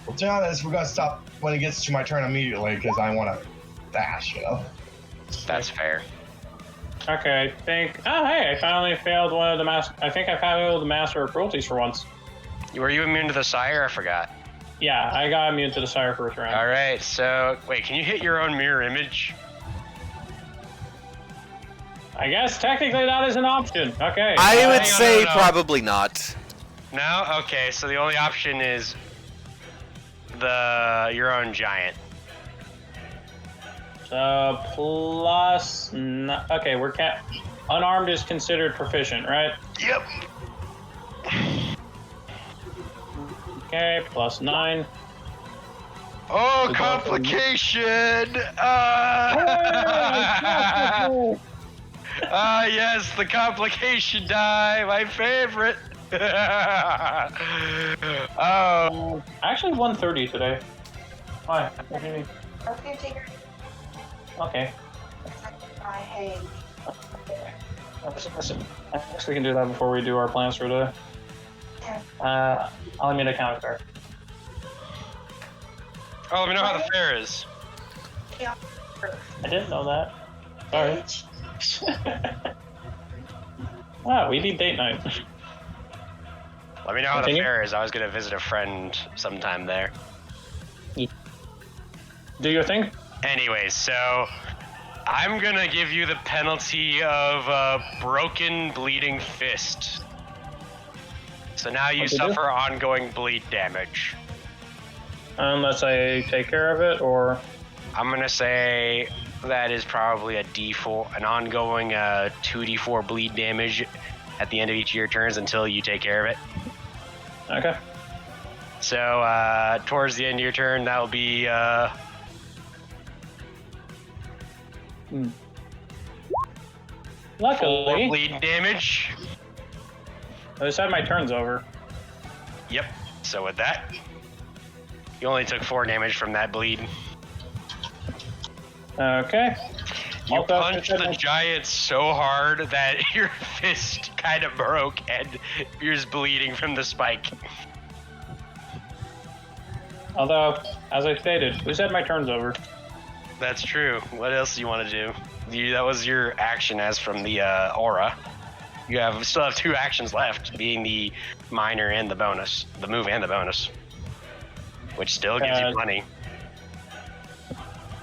well, to be honest, we're gonna stop when it gets to my turn immediately because I want to dash. You know. That's fair. Okay, I think. Oh, hey, I finally failed one of the master. I think I failed the Master of Cruelties for once. Were you immune to the Sire? I forgot. Yeah, I got immune to the Sire first round. All right. So wait, can you hit your own mirror image? I guess technically that is an option. Okay. I would no, say no. probably not. No? Okay, so the only option is your own giant. So plus... Okay, unarmed is considered proficient, right? Yep. Okay, plus 9. Oh, complication! Yes, the complication die, my favorite. Oh. Actually, 130 today. Why? Okay, take her. Okay. I hate. Listen, I guess we can do that before we do our plans for today. Okay. I'll need a counter. Oh, let me know how the fair is. Yeah. I didn't know that. Sorry. We need date night. Let me know how the Continue. fair is. I was gonna visit a friend sometime there. Do your thing? Anyways, so I'm gonna give you the penalty of a broken bleeding fist. So now you What'd you do? suffer ongoing bleed damage. Unless I take care of it, or... I'm gonna say that is probably a D4, an ongoing 2d4 bleed damage at the end of each of your turns until you take care of it. Okay. So towards the end of your turn, that will be Luckily, 4 bleed damage. I just had my turns over. Yep. So with that, you only took 4 damage from that bleed. Okay. You Also, punched the giant so hard that your fist kind of broke and you're just bleeding from the spike. Although, as I stated, we said my turn's over. That's true. What else do you want to do? That was your action as from the aura. You still have 2 actions left, being the minor and the bonus, the move and the bonus, which still gives you plenty.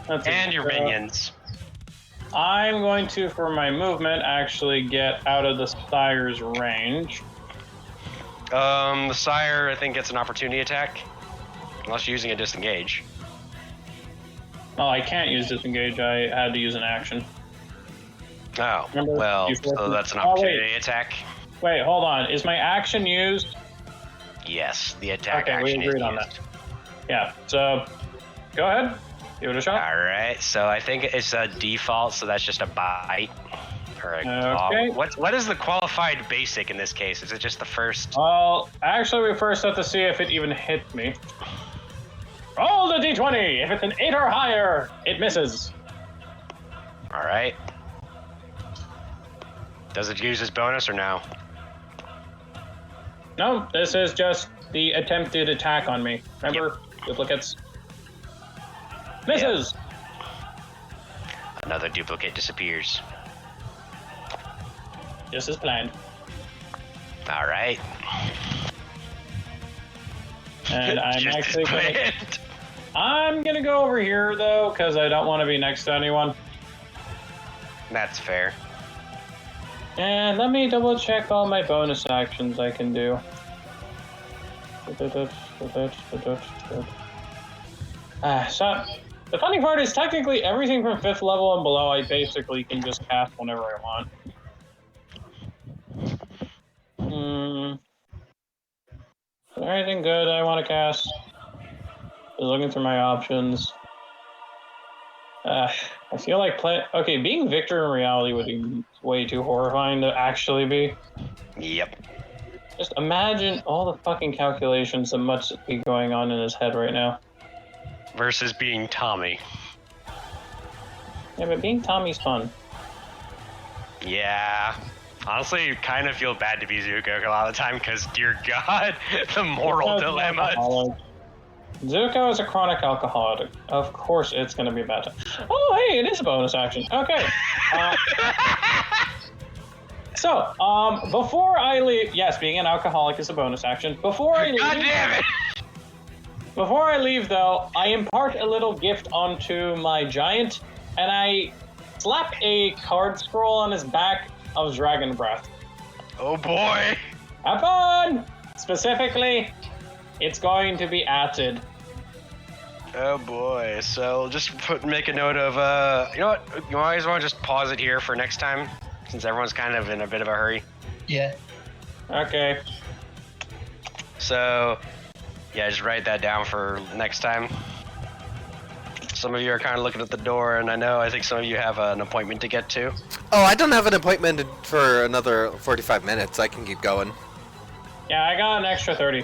And your minions. I'm going to, for my movement, actually get out of the Sire's range. The Sire, I think, gets an opportunity attack, unless you're using a disengage. Oh, I can't use disengage. I had to use an action. Oh, Remember, well, you so forced- that's an Oh, wait. opportunity attack. Wait, hold on. Is my action used? Yes, the attack Okay, we action agreed is on used. that. Yeah, so go ahead. Give it a shot. All right, so I think it's a default, so that's just a bite. Or a claw. Okay. What is the qualified basic in this case? Is it just the first? Well, actually, we first have to see if it even hit me. Roll the d20. If it's an 8 or higher, it misses. All right. Does it use its bonus or no? No, this is just the attempted attack on me. Remember, duplicates. Misses. Another duplicate disappears. Just as planned. All right. And I'm Just as actually planned. I'm gonna go over here though, because I don't want to be next to anyone. That's fair. And let me double check all my bonus actions I can do. So the funny part is technically everything from 5th level and below I basically can just cast whenever I want. Is there anything good I want to cast? Just looking through my options. I feel like okay, being Victor in reality would be way too horrifying to actually be. Yep. Just imagine all the fucking calculations that must be going on in his head right now. Versus being Tommy. Yeah, but being Tommy's fun. Yeah. Honestly, you kind of feel bad to be Zuko a lot of the time because, dear God, the moral Zuko's an dilemmas. alcoholic. Zuko is a chronic alcoholic. Of course it's going to be a bad time. Oh, hey, it is a bonus action. Okay. So, before I leave... Yes, being an alcoholic is a bonus action. Before I leave... God damn it! Before I leave, though, I impart a little gift onto my giant, and I slap a card scroll on his back of Dragon Breath. Oh boy! Have fun! Specifically, it's going to be acid. Oh boy. So just make a note of, you know what? You always want to just pause it here for next time, since everyone's kind of in a bit of a hurry. Yeah. Okay. So, yeah, just write that down for next time. Some of you are kind of looking at the door, and I think some of you have an appointment to get to. Oh, I don't have an appointment for another 45 minutes. I can keep going. Yeah, I got an extra 30.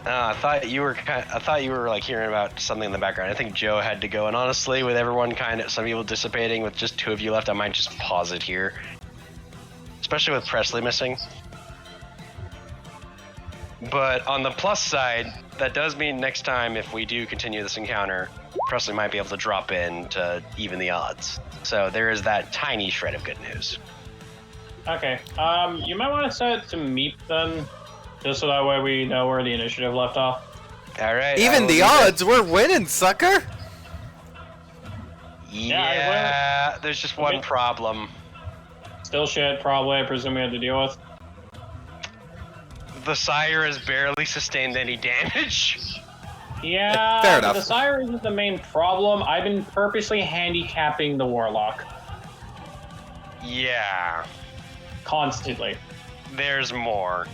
I thought you were like hearing about something in the background. I think Joe had to go, and honestly, with everyone some people dissipating, with just 2 of you left, I might just pause it here. Especially with Presley missing. But on the plus side, that does mean next time, if we do continue this encounter, Presley might be able to drop in to even the odds. So there is that tiny shred of good news. Okay. You might want to set it to meet then, just so that way we know where the initiative left off. All right. Even the odds, we're winning, sucker. Yeah, there's just one problem. Still shit, probably, I presume we have to deal with. The Sire has barely sustained any damage. Yeah, Fair enough. the Sire isn't the main problem. I've been purposely handicapping the Warlock. Yeah, Constantly. there's more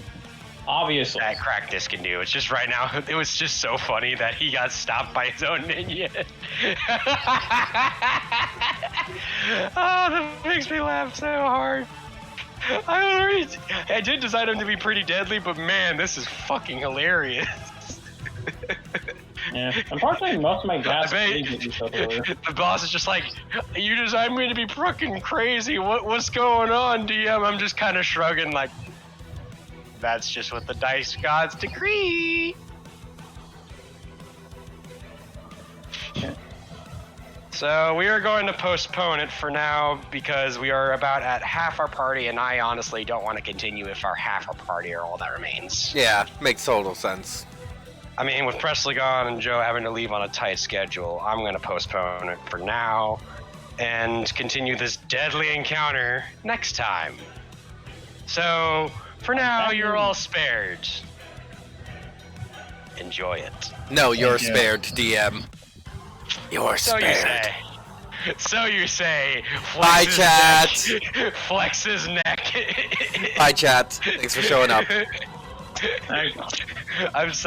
Obviously. that Cractus can do. It's just right now, it was just so funny that he got stopped by his own minion. Oh, that makes me laugh so hard. I did design him to be pretty deadly, but man, this is fucking hilarious. Yeah. Unfortunately, most of my gas I bet didn't do stuff earlier. the boss is just like, you designed me to be fucking crazy. What's going on, DM? I'm just kind of shrugging like, that's just what the dice gods decree. So we are going to postpone it for now because we are about at half our party, and I honestly don't want to continue if our half our party are all that remains. Yeah, makes total sense. I mean, with Presley gone and Joe having to leave on a tight schedule, I'm going to postpone it for now and continue this deadly encounter next time. So, for now, you're all spared. Enjoy it. No, you're Thank you. spared, DM. You're So spared. you say. So you say. Bye, Flex his chat. neck. Flex his neck. Bye, chat. Thanks for showing up. Thanks. I'm so